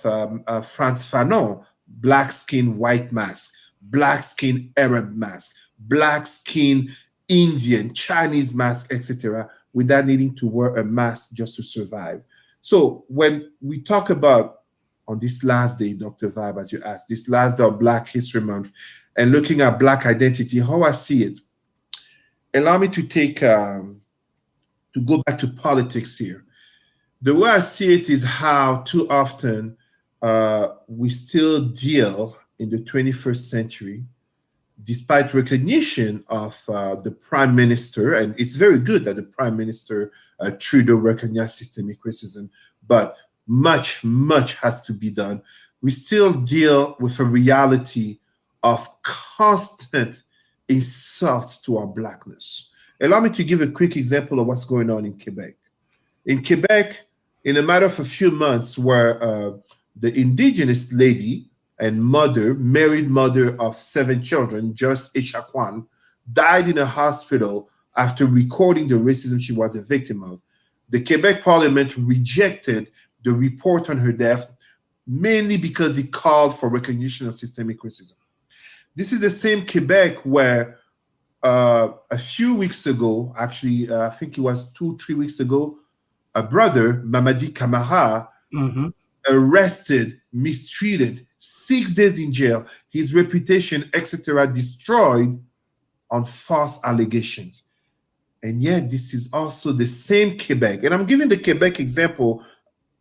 Frantz Fanon, black skin, white mask, black skin, Arab mask, black skin, Indian, Chinese mask, etc., without needing to wear a mask just to survive. So when we talk about on this last day, Dr. Vibe, as you asked, this last day of Black History Month, and looking at Black identity, how I see it, allow me to to go back to politics here. The way I see it is how too often we still deal in the 21st century, despite recognition of the prime minister, and it's very good that the prime minister Trudeau recognized systemic racism, but much has to be done. We still deal with a reality of constant insults to our Blackness. Allow me to give a quick example of what's going on in Quebec. In Quebec, in a matter of a few months, where the indigenous lady and mother, married mother of 7 children, Just Echaquan, died in a hospital after recording the racism she was a victim of. The Quebec Parliament rejected the report on her death, mainly because it called for recognition of systemic racism. This is the same Quebec where a few weeks ago, actually, I think it was 2-3 weeks ago, a brother, Mamadi Camara, arrested, mistreated, 6 days in jail, his reputation, etc., destroyed on false allegations. And yet, this is also the same Quebec. And I'm giving the Quebec example,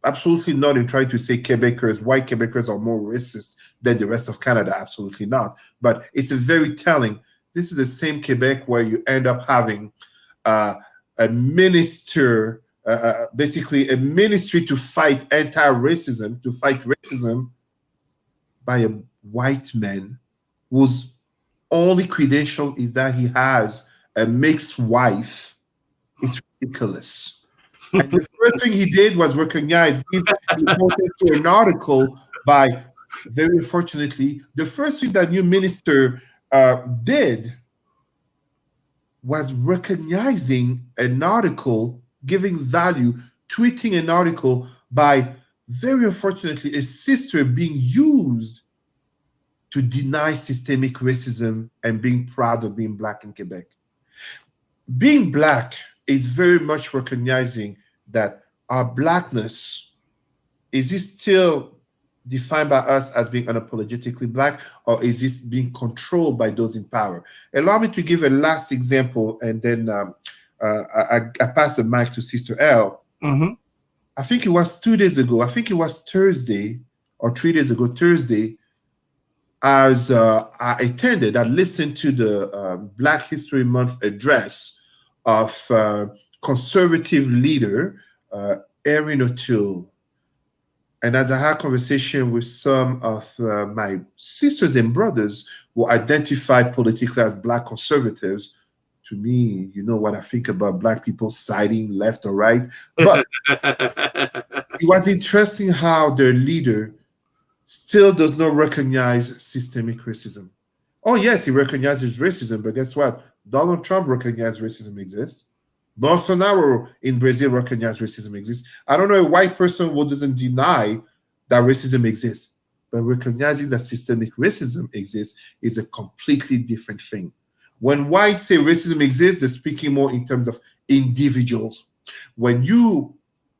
absolutely not in trying to say Quebecers, white Quebecers are more racist than the rest of Canada, absolutely not. But it's a very telling. This is the same Quebec where you end up having a minister, basically a ministry to fight anti-racism, to fight racism by a white man whose only credential is that he has a mixed wife. It's ridiculous. And the first thing he did was recognize, give importance to an article by, very unfortunately, the first thing that new minister did was recognizing an article, giving value, tweeting an article by, very unfortunately, a sister being used to deny systemic racism and being proud of being Black in Quebec. Being Black is very much recognizing that our Blackness, is it still defined by us as being unapologetically Black, or is this being controlled by those in power? Allow me to give a last example, and then I pass the mic to Sister L. I think it was 2 days ago, I think it was Thursday, or 3 days ago, Thursday, as I listened to the Black History Month address of conservative leader Erin O'Toole. And as I had conversation with some of my sisters and brothers who identify politically as Black conservatives, to me, you know what I think about Black people siding left or right. But it was interesting how their leader still does not recognize systemic racism. Oh, yes, he recognizes racism, but guess what? Donald Trump recognized racism exists. Bolsonaro in Brazil recognized racism exists. I don't know a white person who doesn't deny that racism exists, but recognizing that systemic racism exists is a completely different thing. When whites say racism exists, they're speaking more in terms of individuals. When you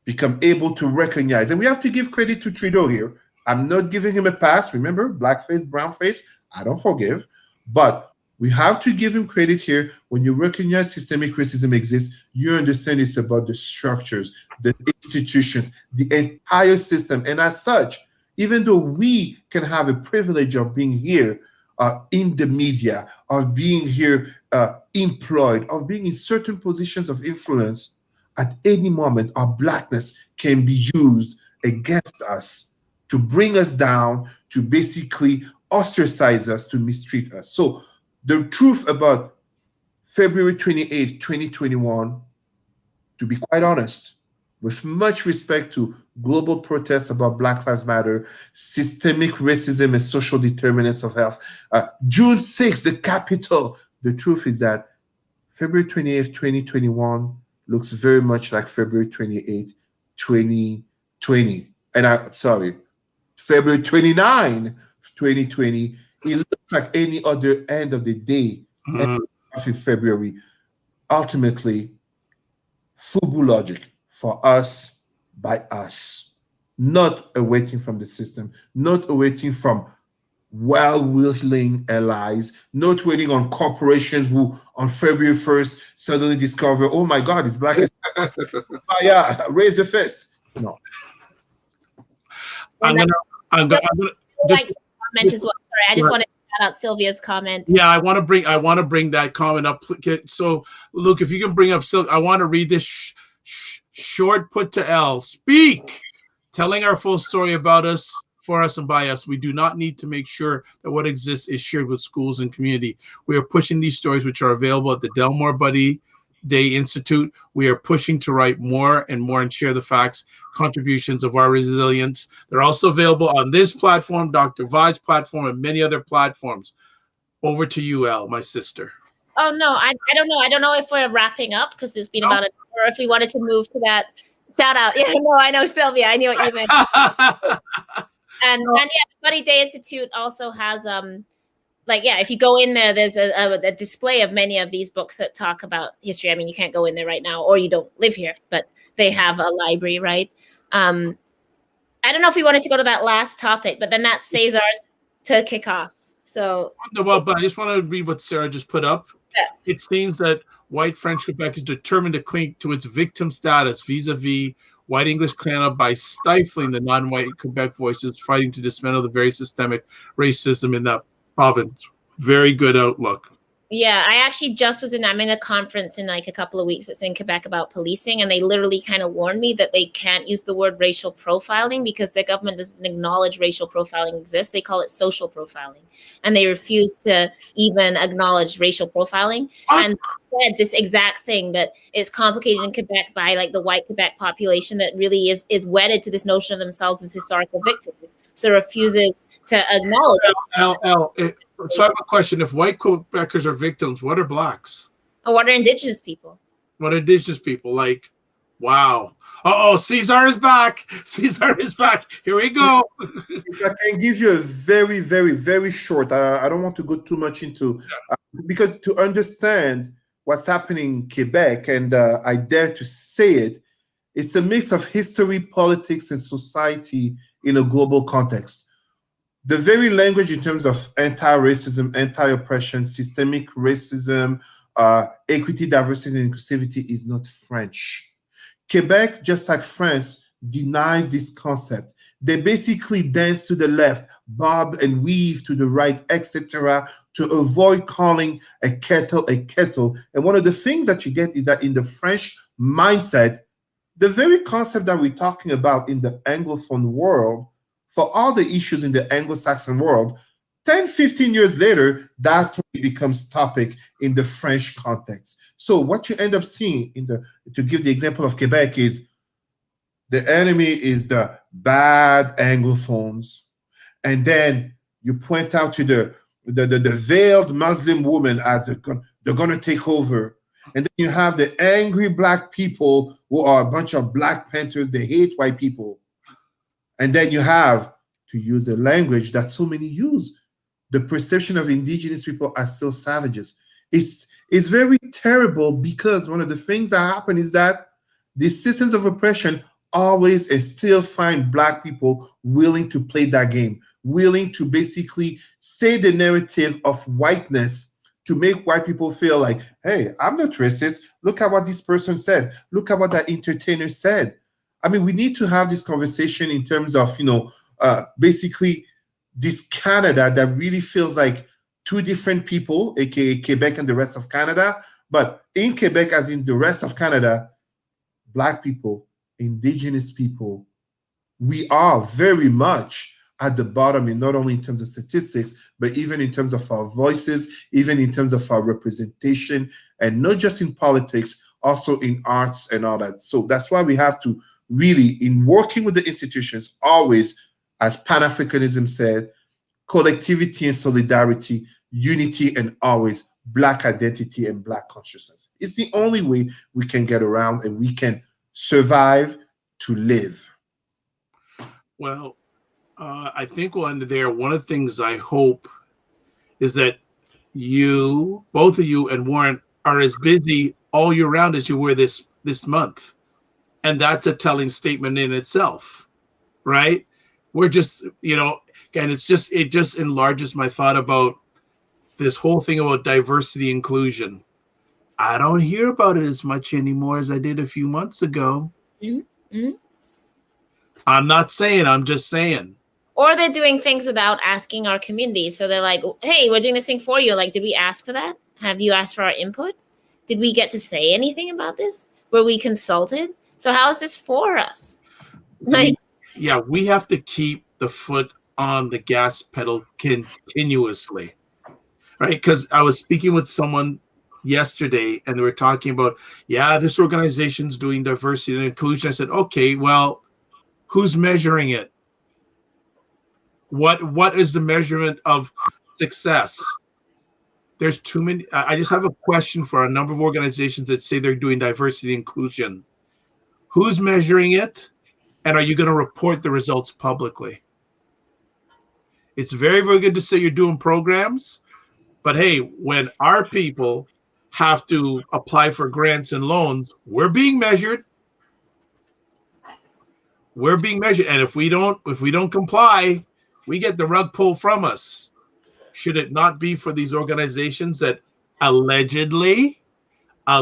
become able to recognize, and we have to give credit to Trudeau here. I'm not giving him a pass. Remember, blackface, brownface, I don't forgive. But we have to give him credit here. When you recognize systemic racism exists, you understand it's about the structures, the institutions, the entire system. And as such, even though we can have a privilege of being here in the media, of being here employed, of being in certain positions of influence, at any moment, our blackness can be used against us to bring us down, to basically ostracize us, to mistreat us. So the truth about February 28th, 2021, to be quite honest, with much respect to global protests about Black Lives Matter, systemic racism and social determinants of health, June 6th, the Capitol, the truth is that February 28th, 2021 looks very much like February 28th, 2020. February 29th, 2020, it looks like any other end of the day, Mhm. in February. Ultimately, FUBU logic, for us, by us, not awaiting from the system, not awaiting from well-willing allies, not waiting on corporations who on February 1st suddenly discover, oh my God, it's Black. Yeah, raise the fist. No. I'm gonna I would like to comment as well. Sorry, I just Right. wanted to shout out Sylvia's comment. Yeah, I want to bring that comment up. So, Luke, if you can bring up I want to read this short put to L. Speak, telling our full story about us, for us, and by us. We do not need to make sure that what exists is shared with schools and community. We are pushing these stories, which are available at the Delmore Buddy Day Institute. We are pushing to write more and more and share the facts, contributions of our resilience. They're also available on this platform, Dr. Vibe's platform, and many other platforms. Over to you, Elle, my sister. Oh no, I don't know. I don't know if we're wrapping up because there's been about an hour. If we wanted to move to that shout out, yeah, no, I know Sylvia. I knew what you meant. And yeah, the Buddy Day Institute also has if you go in there, there's a display of many of these books that talk about history. I mean, you can't go in there right now, or you don't live here, but they have a library, right? I don't know if we wanted to go to that last topic, but then that's Cesar's to kick off. So well, but I just want to read what Sarah just put up. Yeah. It seems that white French Quebec is determined to cling to its victim status vis-a-vis white English Canada by stifling the non-white Quebec voices fighting to dismantle the very systemic racism in that province. Very good outlook. Yeah, I actually I'm in a conference in like a couple of weeks that's in Quebec about policing, and they literally kind of warned me that they can't use the word racial profiling because the government doesn't acknowledge racial profiling exists. They call it social profiling, and they refuse to even acknowledge racial profiling. What? And said this exact thing, that is complicated in Quebec by like the white Quebec population that really is wedded to this notion of themselves as historical victims, so refuses to acknowledge it. So I have a question. If white Quebecers are victims, what are blacks? Or what are Indigenous people? What are Indigenous people? Like, wow. Uh-oh, Cesar is back. Cesar is back. Here we go. If I can give you a very, very, very short, I don't want to go too much into, because to understand what's happening in Quebec, and I dare to say it, it's a mix of history, politics, and society in a global context. The very language in terms of anti-racism, anti-oppression, systemic racism, equity, diversity, and inclusivity is not French. Quebec, just like France, denies this concept. They basically dance to the left, bob and weave to the right, etc., to avoid calling a kettle a kettle. And one of the things that you get is that in the French mindset, the very concept that we're talking about in the Anglophone world, for all the issues in the Anglo-Saxon world, 10, 15 years later, that's when it becomes topic in the French context. So what you end up seeing to give the example of Quebec, is the enemy is the bad Anglophones. And then you point out to the veiled Muslim woman as they're going to take over. And then you have the angry black people who are a bunch of Black Panthers. They hate white people. And then you have, to use a language that so many use, the perception of Indigenous people as still savages. It's very terrible, because one of the things that happen is that the systems of oppression always and still find Black people willing to play that game, willing to basically say the narrative of whiteness to make white people feel like, hey, I'm not racist. Look at what this person said. Look at what that entertainer said. I mean, we need to have this conversation in terms of, basically this Canada that really feels like two different people, aka Quebec and the rest of Canada. But in Quebec, as in the rest of Canada, Black people, Indigenous people, we are very much at the bottom, in not only in terms of statistics, but even in terms of our voices, even in terms of our representation, and not just in politics, also in arts and all that. So that's why we have to really, in working with the institutions, always, as Pan-Africanism said, collectivity and solidarity, unity, and always Black identity and Black consciousness. It's the only way we can get around and we can survive to live. Well, I think we'll end there. One of the things I hope is that you, both of you and Warren, are as busy all year round as you were this month. And that's a telling statement in itself, right? We're just, and it just enlarges my thought about this whole thing about diversity inclusion. I don't hear about it as much anymore as I did a few months ago. Mm-hmm. I'm not saying, I'm just saying. Or they're doing things without asking our community. So they're like, hey, we're doing this thing for you. Like, did we ask for that? Have you asked for our input? Did we get to say anything about this? Were we consulted? So how is this for us? Like, we have to keep the foot on the gas pedal continuously, right? Because I was speaking with someone yesterday and they were talking about, this organization's doing diversity and inclusion. I said, okay, well, who's measuring it? What is the measurement of success? There's too many. I just have a question for a number of organizations that say they're doing diversity and inclusion. Who's measuring it? And are you going to report the results publicly? It's very, very good to say you're doing programs, but hey, when our people have to apply for grants and loans, we're being measured. We're being measured. And if we don't comply, we get the rug pulled from us. Should it not be for these organizations that allegedly are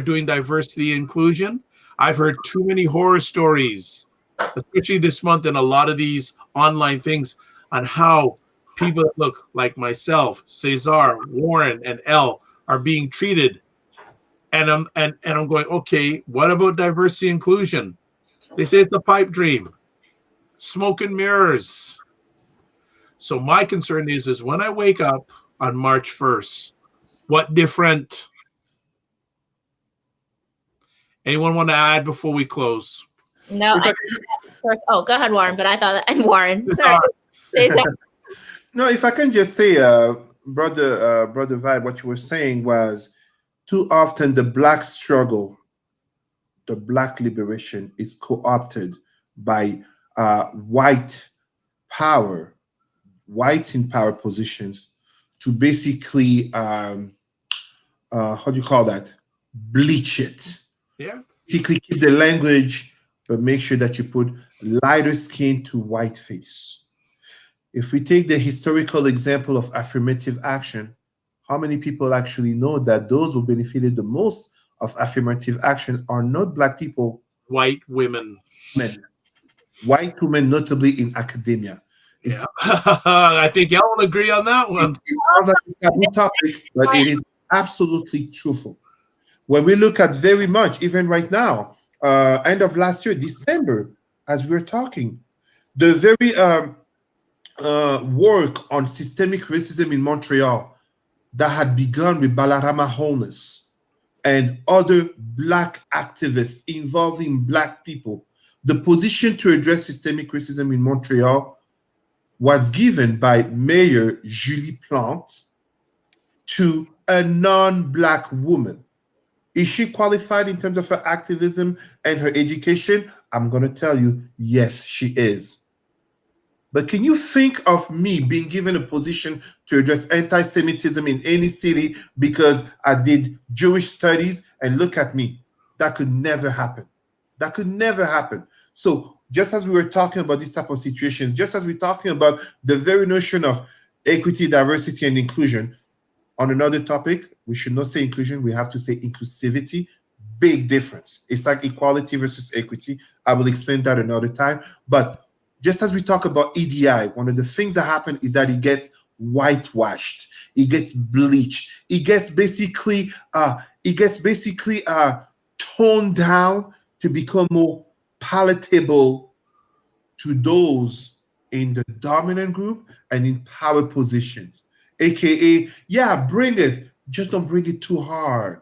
doing diversity and inclusion? I've heard too many horror stories, especially this month in a lot of these online things, on how people that look like myself, Cesar, Warren, and Elle are being treated. And I'm going, okay, what about diversity and inclusion? They say it's a pipe dream. Smoke and mirrors. So my concern is when I wake up on March 1st, what different? Anyone want to add before we close? No. Go ahead, Warren. But I thought I'm Warren. Sorry. No, if I can just say, brother Vibe, what you were saying was too often the Black struggle, the Black liberation is co-opted by white power, whites in power positions to basically, how do you call that? Bleach it. Yeah. Basically keep the language, but make sure that you put lighter skin to white face. If we take the historical example of affirmative action, how many people actually know that those who benefited the most of affirmative action are not Black people? White women. White women, notably in academia. Yeah. I think y'all will agree on that one. It sounds like a taboo topic, but it is absolutely truthful. When we look at very much, even right now, end of last year, December, as we're talking, the very work on systemic racism in Montreal that had begun with Balarama Holness and other Black activists involving Black people, the position to address systemic racism in Montreal was given by Mayor Julie Plante to a non-Black woman. Is she qualified in terms of her activism and her education? I'm going to tell you, yes, she is. But can you think of me being given a position to address anti-Semitism in any city because I did Jewish studies and look at me? That could never happen. That could never happen. So just as we were talking about this type of situations, just as we're talking about the very notion of equity, diversity, and inclusion, on another topic, we should not say inclusion, we have to say inclusivity. Big difference. It's like equality versus equity. I will explain that another time. But just as we talk about EDI, one of the things that happen is that it gets whitewashed. It gets bleached. It gets basically toned down to become more palatable to those in the dominant group and in power positions. AKA, yeah, bring it. Just don't bring it too hard,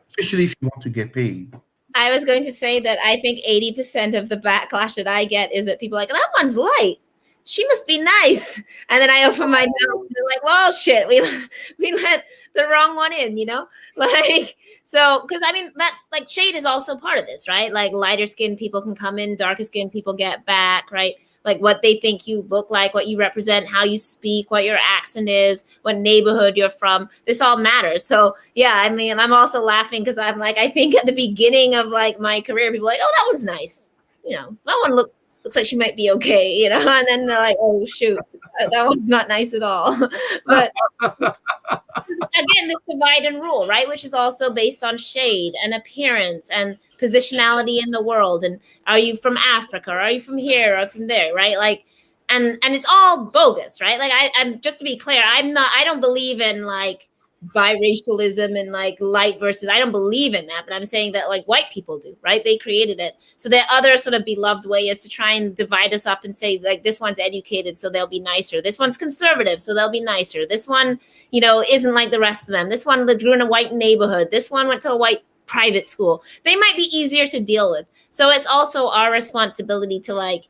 especially if you want to get paid. I was going to say that I think 80% of the backlash that I get is that people are like, that one's light. She must be nice. And then I open my mouth and they're like, well, shit, we let the wrong one in, you know? Like, so, because I mean, that's like shade is also part of this, right? Like lighter skinned people can come in, darker skinned people get back, right? Like what they think you look like, what you represent, how you speak, what your accent is, what neighborhood you're from. This all matters. So yeah, I mean, I'm also laughing because I'm like, I think at the beginning of like my career, people are like, oh, that one's nice. You know, that one looks like she might be okay, you know, and then they're like, oh shoot, that one's not nice at all. But again, this divide and rule, right? Which is also based on shade and appearance and positionality in the world. And are you from Africa? Or are you from here or from there? Right? Like, and it's all bogus, right? Like I'm just to be clear, I don't believe in like biracialism and like light versus, I don't believe in that, but I'm saying that like white people do, right? They created it. So their other sort of beloved way is to try and divide us up and say like, this one's educated, so they'll be nicer. This one's conservative, so they'll be nicer. This one, you know, isn't like the rest of them. This one grew in a white neighborhood. This one went to a white private school. They might be easier to deal with. So it's also our responsibility to like,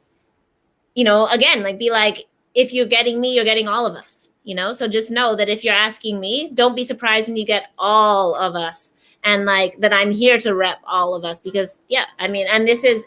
you know, again, like be like, if you're getting me, you're getting all of us, you know? So just know that if you're asking me, don't be surprised when you get all of us, and like that I'm here to rep all of us, because yeah, I mean, and this is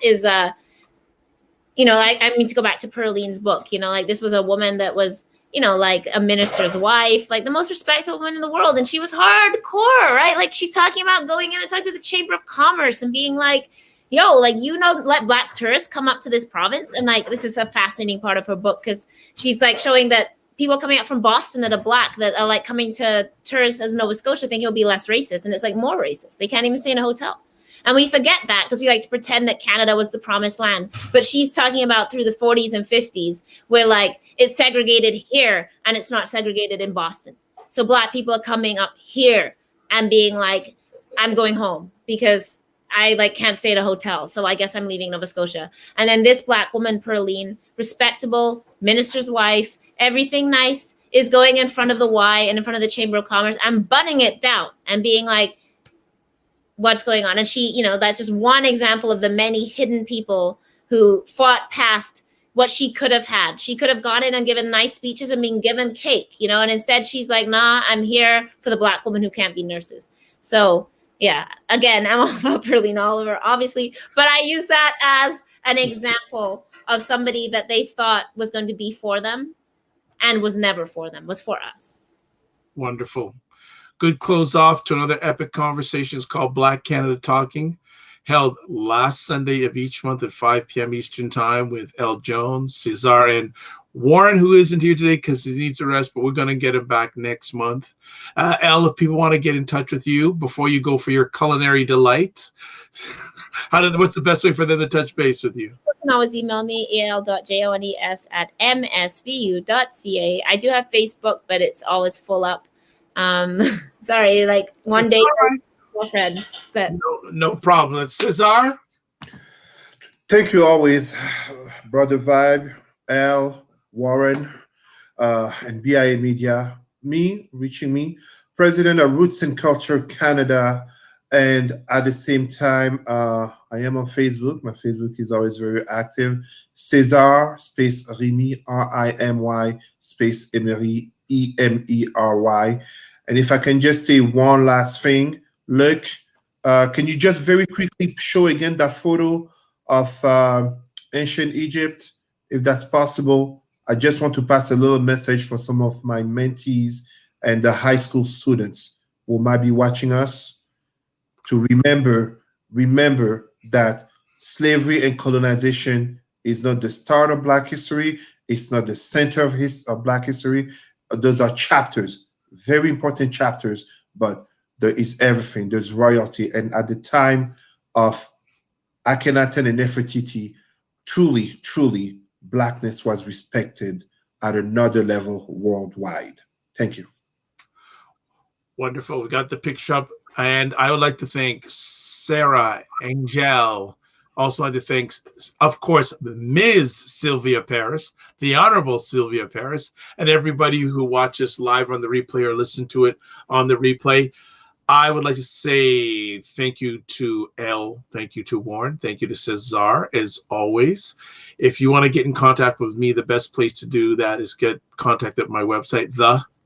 you know, I mean, to go back to Perline's book, you know, like this was a woman that was, you know, like a minister's wife, like the most respectable woman in the world. And she was hardcore, right? Like she's talking about going in and talking to the Chamber of Commerce and being like, yo, like, you know, let Black tourists come up to this province. And like, this is a fascinating part of her book, because she's like showing that people coming out from Boston that are Black, that are like coming to tourists as Nova Scotia, think it'll be less racist. And it's like more racist. They can't even stay in a hotel. And we forget that because we like to pretend that Canada was the promised land. But she's talking about through the 40s and 50s where like it's segregated here and it's not segregated in Boston. So Black people are coming up here and being like, I'm going home because I like can't stay at a hotel. So I guess I'm leaving Nova Scotia. And then this Black woman, Perline, respectable, minister's wife, everything nice, is going in front of the Y and in front of the Chamber of Commerce and butting it down and being like, what's going on? And she, you know, that's just one example of the many hidden people who fought past what she could have had. She could have gone in and given nice speeches and been given cake, you know, and instead she's like, nah, I'm here for the Black women who can't be nurses. So yeah, again, I'm all about Perline Oliver, obviously, but I use that as an example of somebody that they thought was going to be for them and was never for them, was for us. Wonderful. Good close off to another epic conversations called Black Canada Talking, held last Sunday of each month at 5 p.m. Eastern Time with El Jones, Cesar, and Warren, who isn't here today because he needs a rest, but we're going to get him back next month. El, if people want to get in touch with you before you go for your culinary delight, what's the best way for them to touch base with you? You can always email me, al.jones@msvu.ca. I do have Facebook, but it's always full up. Sorry, like one day more friends, but no problem. It's Cesar. Thank you always, Brother Vibe, Al, Warren, and BIA Media. Reaching me, President of Roots and Culture Canada, and at the same time, I am on Facebook. My Facebook is always very active. Cesar space Remy, RIMY space Emery, EMERY. And if I can just say one last thing, look, can you just very quickly show again that photo of ancient Egypt, if that's possible? I just want to pass a little message for some of my mentees and the high school students who might be watching us to remember that slavery and colonization is not the start of Black history. It's not the center of Black history. Those are chapters, very important chapters, but there is everything. There's royalty. And at the time of Akhenaten and Nefertiti, truly, Blackness was respected at another level worldwide. Thank you. Wonderful. We got the picture up. And I would like to thank Sarah, Angel. Also like to thank, of course, Ms. Sylvia Paris, the Honorable Sylvia Paris, and everybody who watches live on the replay or listen to it on the replay. I would like to say thank you to Elle, thank you to Warren, thank you to Cesar, as always. If you want to get in contact with me, the best place to do that is get contact at my website,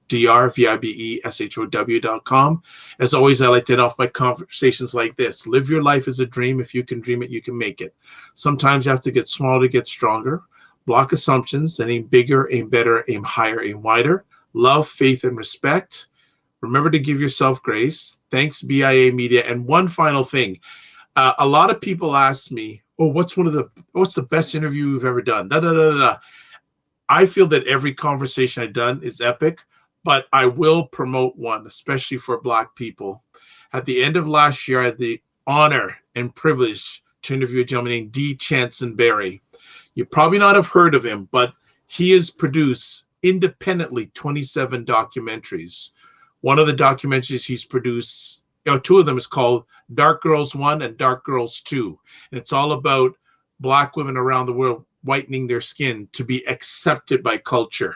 thedrvibeshow.com. As always, I like to end off my conversations like this. Live your life as a dream. If you can dream it, you can make it. Sometimes you have to get smaller to get stronger. Block assumptions and aim bigger, aim better, aim higher, aim wider. Love, faith, and respect. Remember to give yourself grace. Thanks, BIA Media. And one final thing. A lot of people ask me, oh, what's the best interview you've ever done? Da, da, da, da, da. I feel that every conversation I've done is epic, but I will promote one, especially for Black people. At the end of last year, I had the honor and privilege to interview a gentleman named D. Chanson Berry. You probably not have heard of him, but he has produced independently 27 documentaries. One of the documentaries he's produced, two of them is called Dark Girls 1 and Dark Girls 2. And it's all about Black women around the world whitening their skin to be accepted by culture.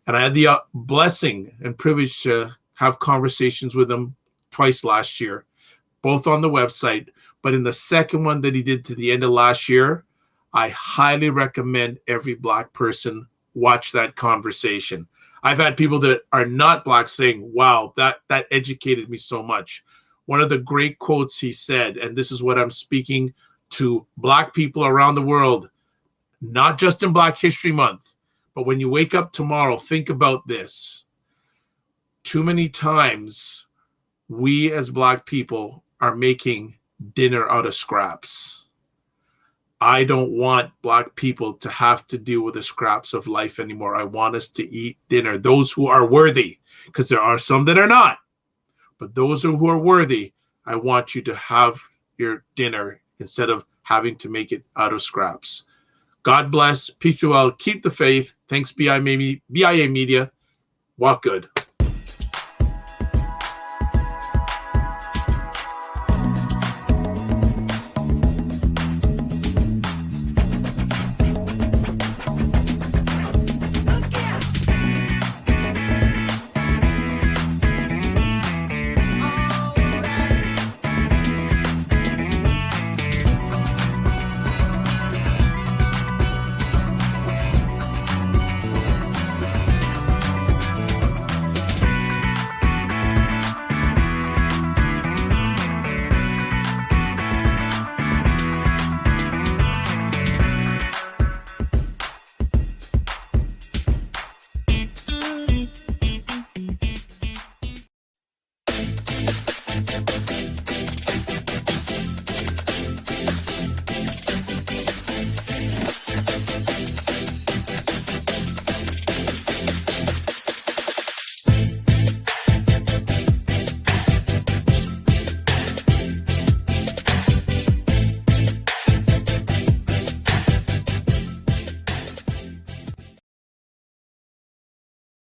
And I had the blessing and privilege to have conversations with him twice last year, both on the website. But in the second one that he did to the end of last year, I highly recommend every Black person watch that conversation. I've had people that are not Black saying, wow, that educated me so much. One of the great quotes he said, and this is what I'm speaking to Black people around the world, not just in Black History Month, but when you wake up tomorrow, think about this. Too many times, we as Black people are making dinner out of scraps. I don't want Black people to have to deal with the scraps of life anymore. I want us to eat dinner. Those who are worthy, because there are some that are not, but those who are worthy, I want you to have your dinner instead of having to make it out of scraps. God bless. Peace to all. Keep the faith. Thanks, BIA Media. Walk good.